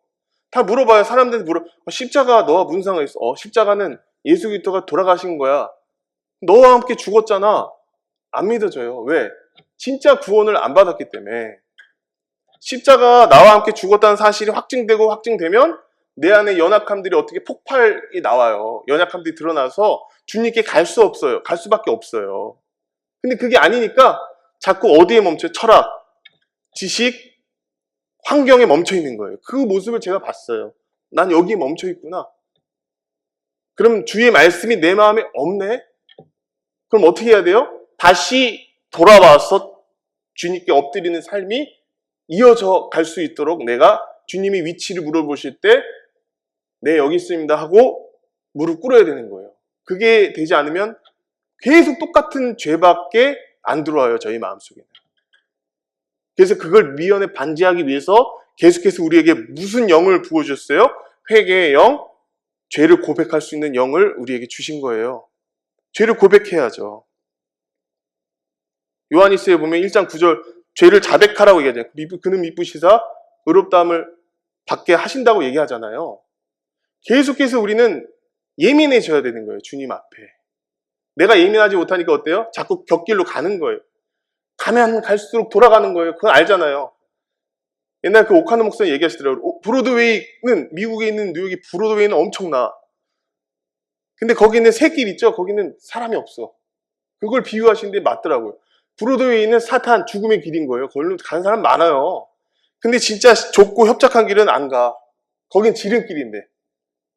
S1: 다 물어봐요. 사람들한테 십자가 너와 무슨 상관 있어? 십자가는 예수 그리스도가 돌아가신 거야. 너와 함께 죽었잖아. 안 믿어져요. 왜? 진짜 구원을 안 받았기 때문에. 십자가 나와 함께 죽었다는 사실이 확증되면 내 안에 연약함들이 어떻게 폭발이 나와요. 연약함들이 드러나서 주님께 갈 수 없어요. 갈 수밖에 없어요. 근데 그게 아니니까 자꾸 어디에 멈춰요? 철학, 지식, 환경에 멈춰 있는 거예요. 그 모습을 제가 봤어요. 난 여기에 멈춰 있구나. 그럼 주의 말씀이 내 마음에 없네? 그럼 어떻게 해야 돼요? 다시 돌아와서 주님께 엎드리는 삶이 이어져 갈 수 있도록 내가 주님이 위치를 물어보실 때 네, 여기 있습니다 하고 무릎 꿇어야 되는 거예요. 그게 되지 않으면 계속 똑같은 죄밖에 안 들어와요, 저희 마음속에는. 그래서 그걸 미연에 반지하기 위해서 계속해서 우리에게 무슨 영을 부어주셨어요? 회개의 영, 죄를 고백할 수 있는 영을 우리에게 주신 거예요. 죄를 고백해야죠. 요한일서에 보면 1장 9절 죄를 자백하라고 얘기하잖아요. 그는 미쁘시사 의롭다함을 받게 하신다고 얘기하잖아요. 계속해서 우리는 예민해져야 되는 거예요. 주님 앞에. 내가 예민하지 못하니까 어때요? 자꾸 곁길로 가는 거예요. 가면 갈수록 돌아가는 거예요. 그건 알잖아요. 옛날 그 오카노 목사님 얘기하시더라고요. 브로드웨이는, 미국에 있는 뉴욕이 브로드웨이는 엄청나. 근데 거기는 새 길 있죠? 거기는 사람이 없어. 그걸 비유하시는데 맞더라고요. 브로드웨이는 사탄, 죽음의 길인 거예요. 거기로 가는 사람 많아요. 근데 진짜 좁고 협착한 길은 안 가. 거긴 지름길인데.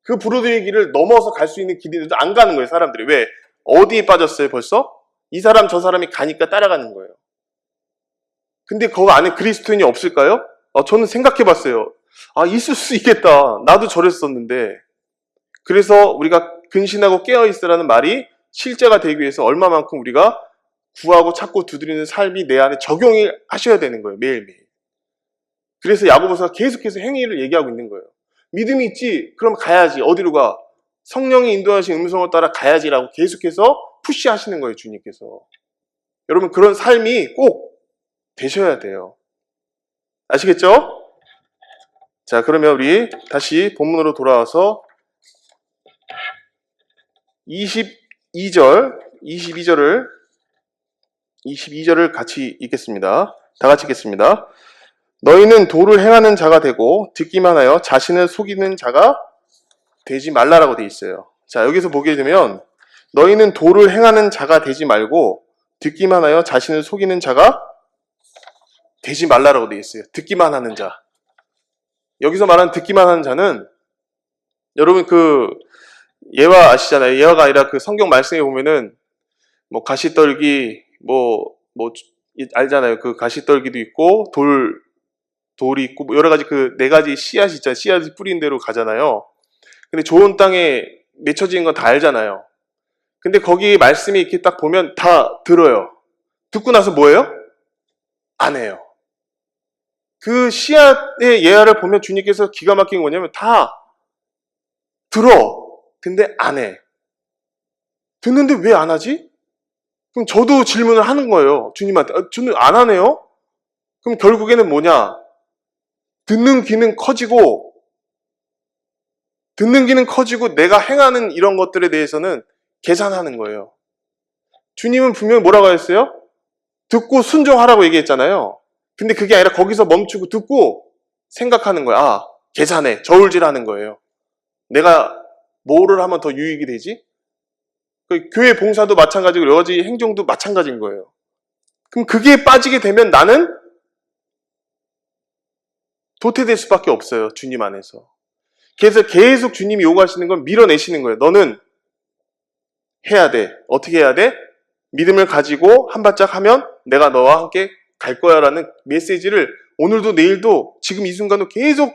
S1: 그 브로드웨이 길을 넘어서 갈 수 있는 길인데도 안 가는 거예요, 사람들이. 왜? 어디에 빠졌어요, 벌써? 이 사람, 저 사람이 가니까 따라가는 거예요. 근데 거기 안에 그리스도인이 없을까요? 저는 생각해 봤어요. 있을 수 있겠다. 나도 저랬었는데. 그래서 우리가 근신하고 깨어있으라는 말이 실제가 되기 위해서 얼마만큼 우리가 구하고 찾고 두드리는 삶이 내 안에 적용을 하셔야 되는 거예요. 매일매일. 그래서 야고보서가 계속해서 행위를 얘기하고 있는 거예요. 믿음이 있지? 그럼 가야지. 어디로 가? 성령이 인도하신 음성을 따라 가야지라고 계속해서 푸시하시는 거예요, 주님께서. 여러분, 그런 삶이 꼭 되셔야 돼요. 아시겠죠? 자, 그러면 우리 다시 본문으로 돌아와서 22절을 같이 읽겠습니다. 다 같이 읽겠습니다. 너희는 도를 행하는 자가 되고 듣기만 하여 자신을 속이는 자가 되지 말라라고 돼 있어요. 자, 여기서 보게 되면 너희는 도를 행하는 자가 되지 말고 듣기만 하여 자신을 속이는 자가 되지 말라라고 돼 있어요. 듣기만 하는 자. 여기서 말하는 듣기만 하는 자는 여러분 그 예화 아시잖아요. 예화가 아니라 그 성경 말씀에 보면은 뭐 가시떨기 뭐 알잖아요. 그 가시떨기도 있고 돌이 있고 뭐 여러 가지 그 네 가지 씨앗이 있잖아요. 씨앗이 뿌린 대로 가잖아요. 근데 좋은 땅에 맺혀진 건 다 알잖아요. 근데 거기 말씀이 이렇게 딱 보면 다 들어요. 듣고 나서 뭐예요? 안 해요. 그 씨앗의 예화를 보면 주님께서 기가 막힌 게 뭐냐면 다 들어. 근데 안 해. 듣는데 왜 안 하지? 그럼 저도 질문을 하는 거예요. 주님한테. 저는 안 하네요? 그럼 결국에는 뭐냐? 듣는 귀는 커지고 내가 행하는 이런 것들에 대해서는 계산하는 거예요. 주님은 분명히 뭐라고 했어요? 듣고 순종하라고 얘기했잖아요. 근데 그게 아니라 거기서 멈추고 듣고 생각하는 거야. 아, 계산해. 저울질하는 거예요. 내가 뭐를 하면 더 유익이 되지? 그 교회 봉사도 마찬가지고 여러 가지 행정도 마찬가지인 거예요. 그럼 그게 빠지게 되면 나는 도태될 수밖에 없어요. 주님 안에서. 그래서 계속 주님이 요구하시는 건 밀어내시는 거예요. 너는 해야 돼. 어떻게 해야 돼? 믿음을 가지고 한 발짝 하면 내가 너와 함께 갈 거야 라는 메시지를 오늘도 내일도 지금 이 순간도 계속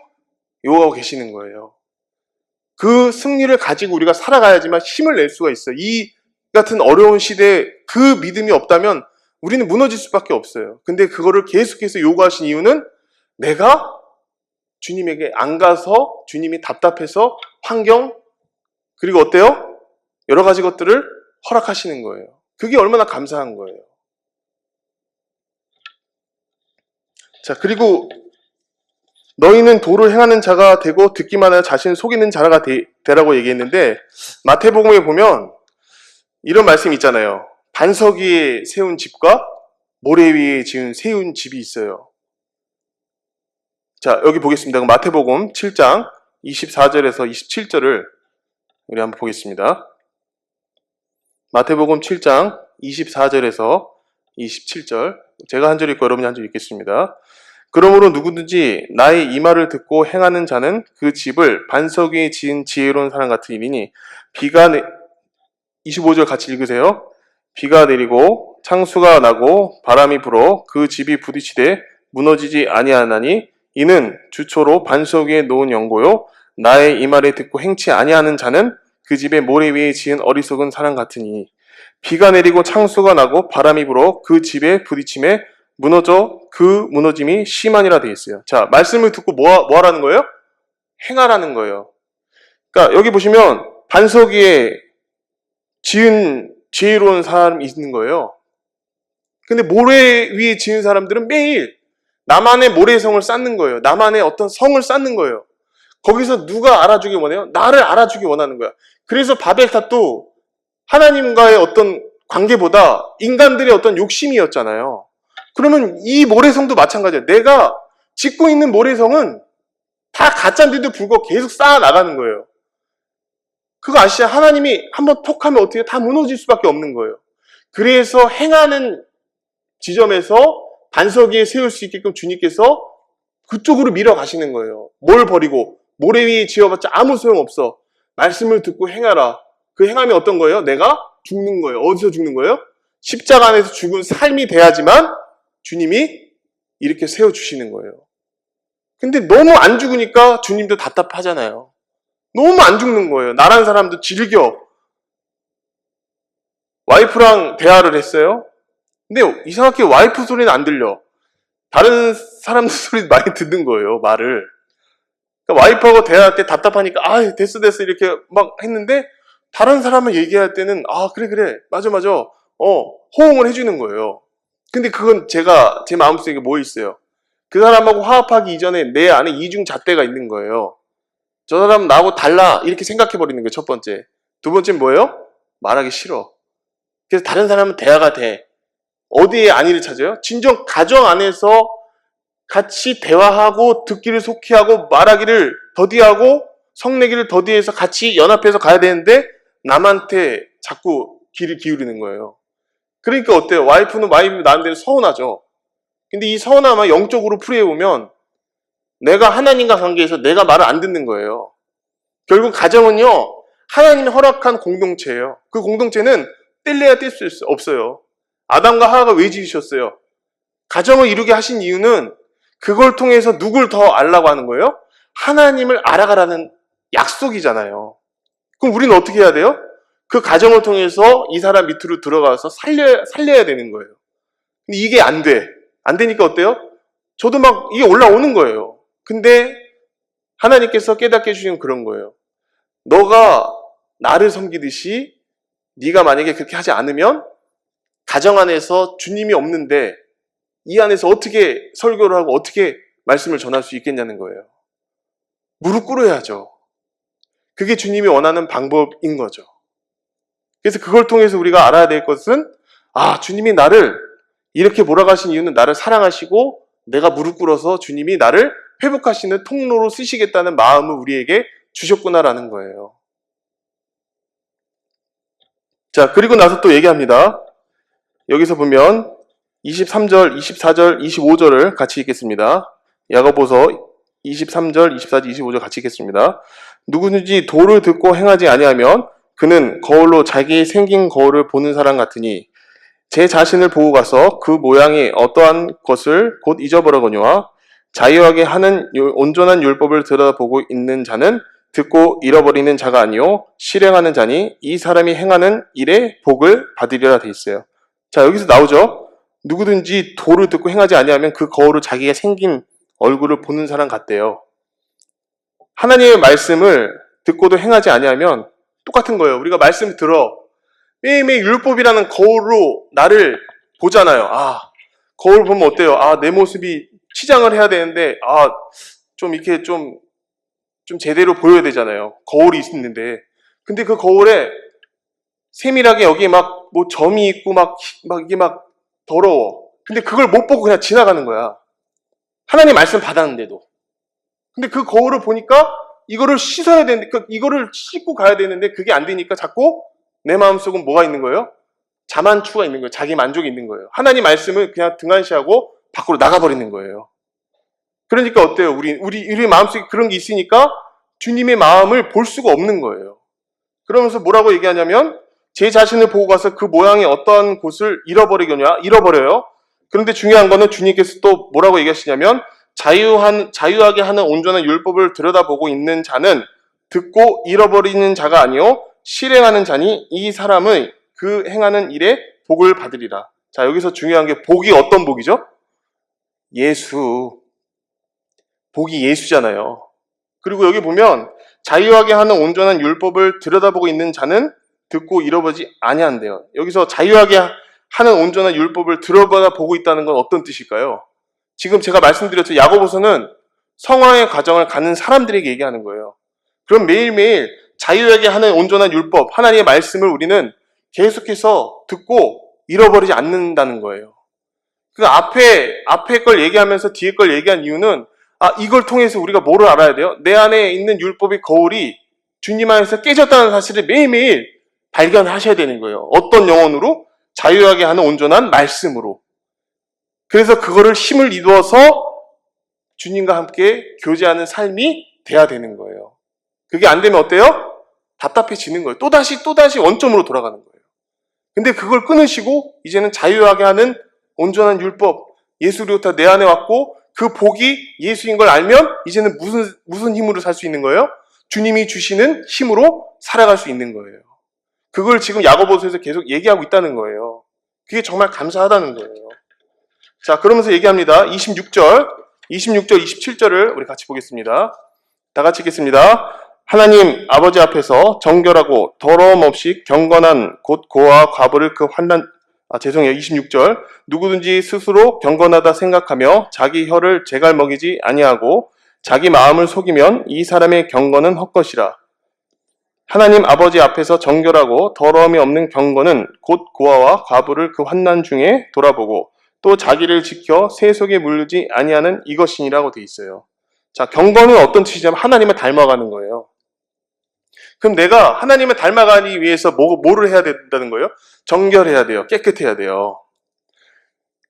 S1: 요구하고 계시는 거예요. 그 승리를 가지고 우리가 살아가야지만 힘을 낼 수가 있어요. 이 같은 어려운 시대에 그 믿음이 없다면 우리는 무너질 수밖에 없어요. 근데 그거를 계속해서 요구하신 이유는 내가 주님에게 안 가서 주님이 답답해서 환경 그리고 어때요? 여러 가지 것들을 허락하시는 거예요. 그게 얼마나 감사한 거예요. 자, 그리고 너희는 도를 행하는 자가 되고 듣기만 하여 자신을 속이는 자가 되라고 얘기했는데 마태복음에 보면 이런 말씀이 있잖아요. 반석 위에 세운 집과 모래 위에 세운 집이 있어요. 자, 여기 보겠습니다. 마태복음 7장 24절에서 27절을 우리 한번 보겠습니다. 마태복음 7장 24절에서 27절 제가 한 절 읽고 여러분이 한 절 읽겠습니다. 그러므로 누구든지 나의 이 말을 듣고 행하는 자는 그 집을 반석 위에 지은 지혜로운 사람 같으리니 25절 같이 읽으세요. 비가 내리고 창수가 나고 바람이 불어 그 집이 부딪히되 무너지지 아니하나니 이는 주초로 반석 위에 놓은 연고요 나의 이 말을 듣고 행치 아니하는 자는 그 집의 모래 위에 지은 어리석은 사람 같으니 비가 내리고 창수가 나고 바람이 불어 그 집에 부딪힘에 그 무너짐이 심하니라 되어 있어요. 자, 말씀을 듣고 뭐 하라는 거예요? 행하라는 거예요. 그러니까 여기 보시면 반석 위에 지은 지혜로운 사람이 있는 거예요. 근데 모래 위에 지은 사람들은 매일 나만의 모래성을 쌓는 거예요. 나만의 어떤 성을 쌓는 거예요. 거기서 누가 알아주길 원해요? 나를 알아주길 원하는 거야. 그래서 바벨탑도 하나님과의 어떤 관계보다 인간들의 어떤 욕심이었잖아요. 그러면 이 모래성도 마찬가지예요. 내가 짓고 있는 모래성은 다 가짜인데도 불구하고 계속 쌓아 나가는 거예요. 그거 아시죠? 하나님이 한번 톡 하면 어떻게 다 무너질 수밖에 없는 거예요. 그래서 행하는 지점에서 반석 위에 세울 수 있게끔 주님께서 그쪽으로 밀어가시는 거예요. 뭘 버리고 모래 위에 지어봤자 아무 소용없어. 말씀을 듣고 행하라. 그 행함이 어떤 거예요? 내가 죽는 거예요. 어디서 죽는 거예요? 십자가 안에서 죽은 삶이 돼야지만 주님이 이렇게 세워주시는 거예요. 근데 너무 안 죽으니까 주님도 답답하잖아요. 너무 안 죽는 거예요. 나란 사람도 즐겨. 와이프랑 대화를 했어요. 근데 이상하게 와이프 소리는 안 들려. 다른 사람들 소리 많이 듣는 거예요, 말을. 그러니까 와이프하고 대화할 때 답답하니까 됐어 이렇게 막 했는데 다른 사람을 얘기할 때는 그래 맞아 호응을 해주는 거예요. 근데 그건 제 마음속에 뭐 있어요? 그 사람하고 화합하기 이전에 내 안에 이중잣대가 있는 거예요. 저 사람 나하고 달라 이렇게 생각해 버리는 거예요. 첫 번째. 두 번째는 뭐예요? 말하기 싫어. 그래서 다른 사람은 대화가 돼. 어디에 안위를 찾아요? 진정 가정 안에서 같이 대화하고 듣기를 속히 하고 말하기를 더디하고 성내기를 더디해서 같이 연합해서 가야 되는데 남한테 자꾸 귀를 기울이는 거예요. 그러니까 어때요? 와이프는 와이프 나름대로 서운하죠. 근데 이 서운함을 영적으로 풀이해보면 내가 하나님과 관계에서 내가 말을 안 듣는 거예요. 결국 가정은요, 하나님이 허락한 공동체예요. 그 공동체는 뗄래야 뗄 수 없어요. 아담과 하와가 왜 지으셨어요? 가정을 이루게 하신 이유는 그걸 통해서 누굴 더 알라고 하는 거예요? 하나님을 알아가라는 약속이잖아요. 그럼 우리는 어떻게 해야 돼요? 그 가정을 통해서 이 사람 밑으로 들어가서 살려야 되는 거예요. 근데 이게 안 돼. 안 되니까 어때요? 저도 막 이게 올라오는 거예요. 근데 하나님께서 깨닫게 해주시는 그런 거예요. 너가 나를 섬기듯이 네가 만약에 그렇게 하지 않으면 가정 안에서 주님이 없는데 이 안에서 어떻게 설교를 하고 어떻게 말씀을 전할 수 있겠냐는 거예요. 무릎 꿇어야죠. 그게 주님이 원하는 방법인 거죠. 그래서 그걸 통해서 우리가 알아야 될 것은 주님이 나를 이렇게 몰아가신 이유는 나를 사랑하시고 내가 무릎 꿇어서 주님이 나를 회복하시는 통로로 쓰시겠다는 마음을 우리에게 주셨구나라는 거예요. 자, 그리고 나서 또 얘기합니다. 여기서 보면 23절, 24절, 25절을 같이 읽겠습니다. 야고보서 23절, 24절, 25절 같이 읽겠습니다. 누구든지 도를 듣고 행하지 아니하면 그는 거울로 자기 생긴 거울을 보는 사람 같으니 제 자신을 보고 가서 그 모양이 어떠한 것을 곧 잊어버리거니와 자유하게 하는 온전한 율법을 들여다보고 있는 자는 듣고 잃어버리는 자가 아니요 실행하는 자니 이 사람이 행하는 일에 복을 받으리라 돼 있어요. 자, 여기서 나오죠. 누구든지 도를 듣고 행하지 아니하면 그 거울을 자기가 생긴 얼굴을 보는 사람 같대요. 하나님의 말씀을 듣고도 행하지 아니하면 똑같은 거예요. 우리가 말씀 들어 매일매일 율법이라는 거울로 나를 보잖아요. 거울 보면 어때요? 내 모습이 치장을 해야 되는데 좀 이렇게 좀 제대로 보여야 되잖아요. 거울이 있는데. 근데 그 거울에 세밀하게 여기에 막 뭐 점이 있고 막 이게 막 더러워. 근데 그걸 못 보고 그냥 지나가는 거야. 하나님 말씀 받았는데도. 근데 그 거울을 보니까 이거를 씻어야 되는데, 이거를 씻고 가야 되는데 그게 안 되니까 자꾸 내 마음속은 뭐가 있는 거예요? 자만추가 있는 거예요. 자기 만족이 있는 거예요. 하나님 말씀을 그냥 등한시하고 밖으로 나가버리는 거예요. 그러니까 어때요? 우리 마음속에 그런 게 있으니까 주님의 마음을 볼 수가 없는 거예요. 그러면서 뭐라고 얘기하냐면 제 자신을 보고 가서 그 모양이 어떠한 곳을 잃어버려요. 그런데 중요한 거는 주님께서 또 뭐라고 얘기하시냐면 자유하게 하는 온전한 율법을 들여다보고 있는 자는 듣고 잃어버리는 자가 아니요 실행하는 자니 이 사람의 그 행하는 일에 복을 받으리라. 자, 여기서 중요한 게 복이 어떤 복이죠? 복이 예수잖아요. 그리고 여기 보면 자유하게 하는 온전한 율법을 들여다보고 있는 자는 듣고 잃어버리지 아니한대요. 여기서 자유하게 하는 온전한 율법을 들여다보고 있다는 건 어떤 뜻일까요? 지금 제가 말씀드렸죠. 야고보서는 성화의 과정을 가는 사람들에게 얘기하는 거예요. 그럼 매일매일 자유하게 하는 온전한 율법, 하나님의 말씀을 우리는 계속해서 듣고 잃어버리지 않는다는 거예요. 그 앞에 걸 얘기하면서 뒤에 걸 얘기한 이유는 이걸 통해서 우리가 뭐를 알아야 돼요? 내 안에 있는 율법의 거울이 주님 안에서 깨졌다는 사실을 매일매일 발견하셔야 되는 거예요. 어떤 영혼으로? 자유하게 하는 온전한 말씀으로. 그래서 그거를 힘을 이루어서 주님과 함께 교제하는 삶이 돼야 되는 거예요. 그게 안 되면 어때요? 답답해지는 거예요. 또다시 원점으로 돌아가는 거예요. 근데 그걸 끊으시고 이제는 자유하게 하는 온전한 율법, 예수 그리스도가 내 안에 왔고 그 복이 예수인 걸 알면 이제는 무슨 힘으로 살 수 있는 거예요? 주님이 주시는 힘으로 살아갈 수 있는 거예요. 그걸 지금 야고보서에서 계속 얘기하고 있다는 거예요. 그게 정말 감사하다는 거예요. 자, 그러면서 얘기합니다. 26절, 27절을 우리 같이 보겠습니다. 다 같이 읽겠습니다. 하나님 아버지 앞에서 정결하고 더러움 없이 경건한 곧 고아와 과부를 그 환난 26절 누구든지 스스로 경건하다 생각하며 자기 혀를 제갈 먹이지 아니하고 자기 마음을 속이면 이 사람의 경건은 헛것이라. 하나님 아버지 앞에서 정결하고 더러움이 없는 경건은 곧 고아와 과부를 그 환난 중에 돌아보고 또 자기를 지켜 새 속에 물르지 아니하는 이것이니라고 돼 있어요. 자, 경건은 어떤 뜻이냐면 하나님을 닮아가는 거예요. 그럼 내가 하나님을 닮아가기 위해서 뭐를 해야 된다는 거예요? 정결해야 돼요. 깨끗해야 돼요.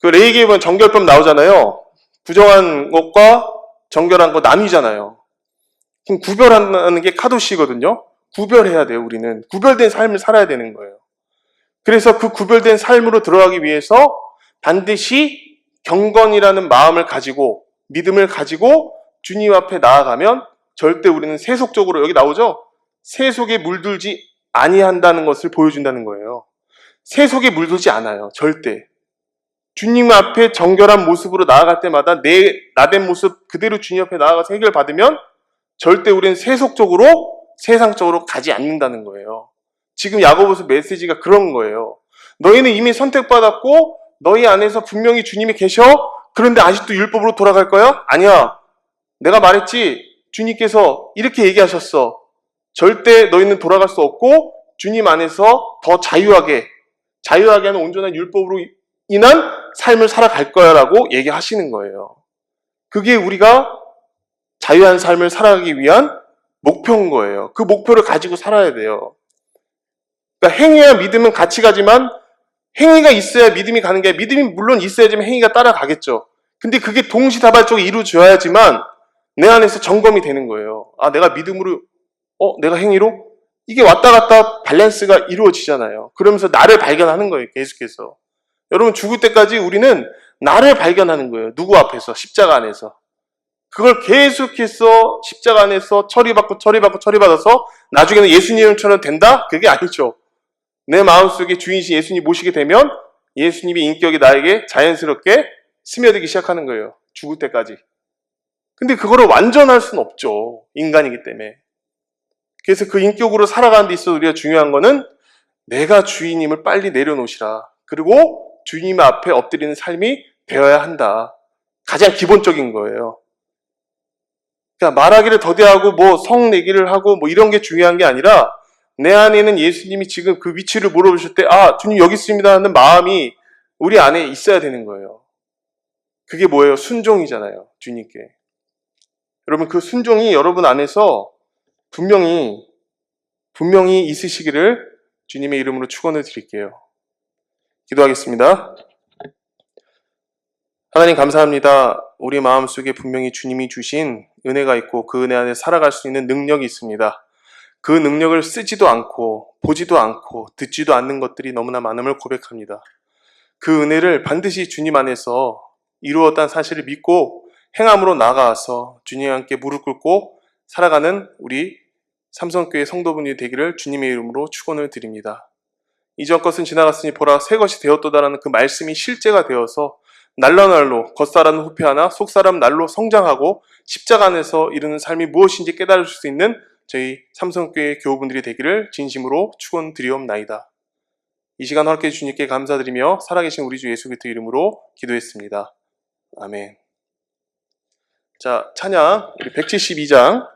S1: 그 레위기에 보면 정결법 나오잖아요. 부정한 것과 정결한 거 나뉘잖아요. 그럼 구별하는 게 카도시거든요. 구별해야 돼요, 우리는. 구별된 삶을 살아야 되는 거예요. 그래서 그 구별된 삶으로 들어가기 위해서 반드시 경건이라는 마음을 가지고 믿음을 가지고 주님 앞에 나아가면 절대 우리는 세속적으로 여기 나오죠? 세속에 물들지 아니한다는 것을 보여준다는 거예요. 세속에 물들지 않아요. 절대. 주님 앞에 정결한 모습으로 나아갈 때마다 내 나된 모습 그대로 주님 앞에 나아가서 해결받으면 절대 우리는 세속적으로 세상적으로 가지 않는다는 거예요. 지금 야고보서 메시지가 그런 거예요. 너희는 이미 선택받았고 너희 안에서 분명히 주님이 계셔? 그런데 아직도 율법으로 돌아갈 거야? 아니야. 내가 말했지. 주님께서 이렇게 얘기하셨어. 절대 너희는 돌아갈 수 없고 주님 안에서 더 자유하게 하는 온전한 율법으로 인한 삶을 살아갈 거야 라고 얘기하시는 거예요. 그게 우리가 자유한 삶을 살아가기 위한 목표인 거예요. 그 목표를 가지고 살아야 돼요. 그러니까 행위와 믿음은 같이 가지만 행위가 있어야 믿음이 가는 게 아니라 믿음이 물론 있어야지만 행위가 따라가겠죠. 근데 그게 동시다발적으로 이루어져야지만 내 안에서 점검이 되는 거예요. 아, 내가 믿음으로 내가 행위로? 이게 왔다 갔다 밸런스가 이루어지잖아요. 그러면서 나를 발견하는 거예요. 계속해서. 여러분 죽을 때까지 우리는 나를 발견하는 거예요. 누구 앞에서? 십자가 안에서. 그걸 계속해서 십자가 안에서 처리받아서 나중에는 예수님처럼 된다? 그게 아니죠. 내 마음속에 주인이신 예수님 모시게 되면 예수님의 인격이 나에게 자연스럽게 스며들기 시작하는 거예요. 죽을 때까지. 근데 그거를 완전할 수는 없죠. 인간이기 때문에. 그래서 그 인격으로 살아가는 데 있어서 우리가 중요한 거는 내가 주인님을 빨리 내려놓으시라. 그리고 주님 앞에 엎드리는 삶이 되어야 한다. 가장 기본적인 거예요. 그러니까 말하기를 더디하고 성 내기를 하고 이런 게 중요한 게 아니라 내 안에는 예수님이 지금 그 위치를 물어보실 때 주님 여기 있습니다 하는 마음이 우리 안에 있어야 되는 거예요. 그게 뭐예요? 순종이잖아요. 주님께. 여러분 그 순종이 여러분 안에서 분명히 있으시기를 주님의 이름으로 축원을 드릴게요. 기도하겠습니다. 하나님 감사합니다. 우리 마음속에 분명히 주님이 주신 은혜가 있고 그 은혜 안에 살아갈 수 있는 능력이 있습니다. 그 능력을 쓰지도 않고 보지도 않고 듣지도 않는 것들이 너무나 많음을 고백합니다. 그 은혜를 반드시 주님 안에서 이루었다는 사실을 믿고 행함으로 나아가서 주님과 함께 무릎 꿇고 살아가는 우리 삼성교회 성도분이 되기를 주님의 이름으로 축원을 드립니다. 이전 것은 지나갔으니 보라 새 것이 되었도다라는 그 말씀이 실제가 되어서 날로 겉사람 후패하나 속사람 날로 성장하고 십자가 안에서 이루는 삶이 무엇인지 깨달을 수 있는 저희 삼성교회 교우분들이 되기를 진심으로 축원드리옵나이다. 이 시간 함께 주님께 감사드리며 살아계신 우리 주 예수 그리스도 이름으로 기도했습니다. 아멘. 자, 찬양 우리 172장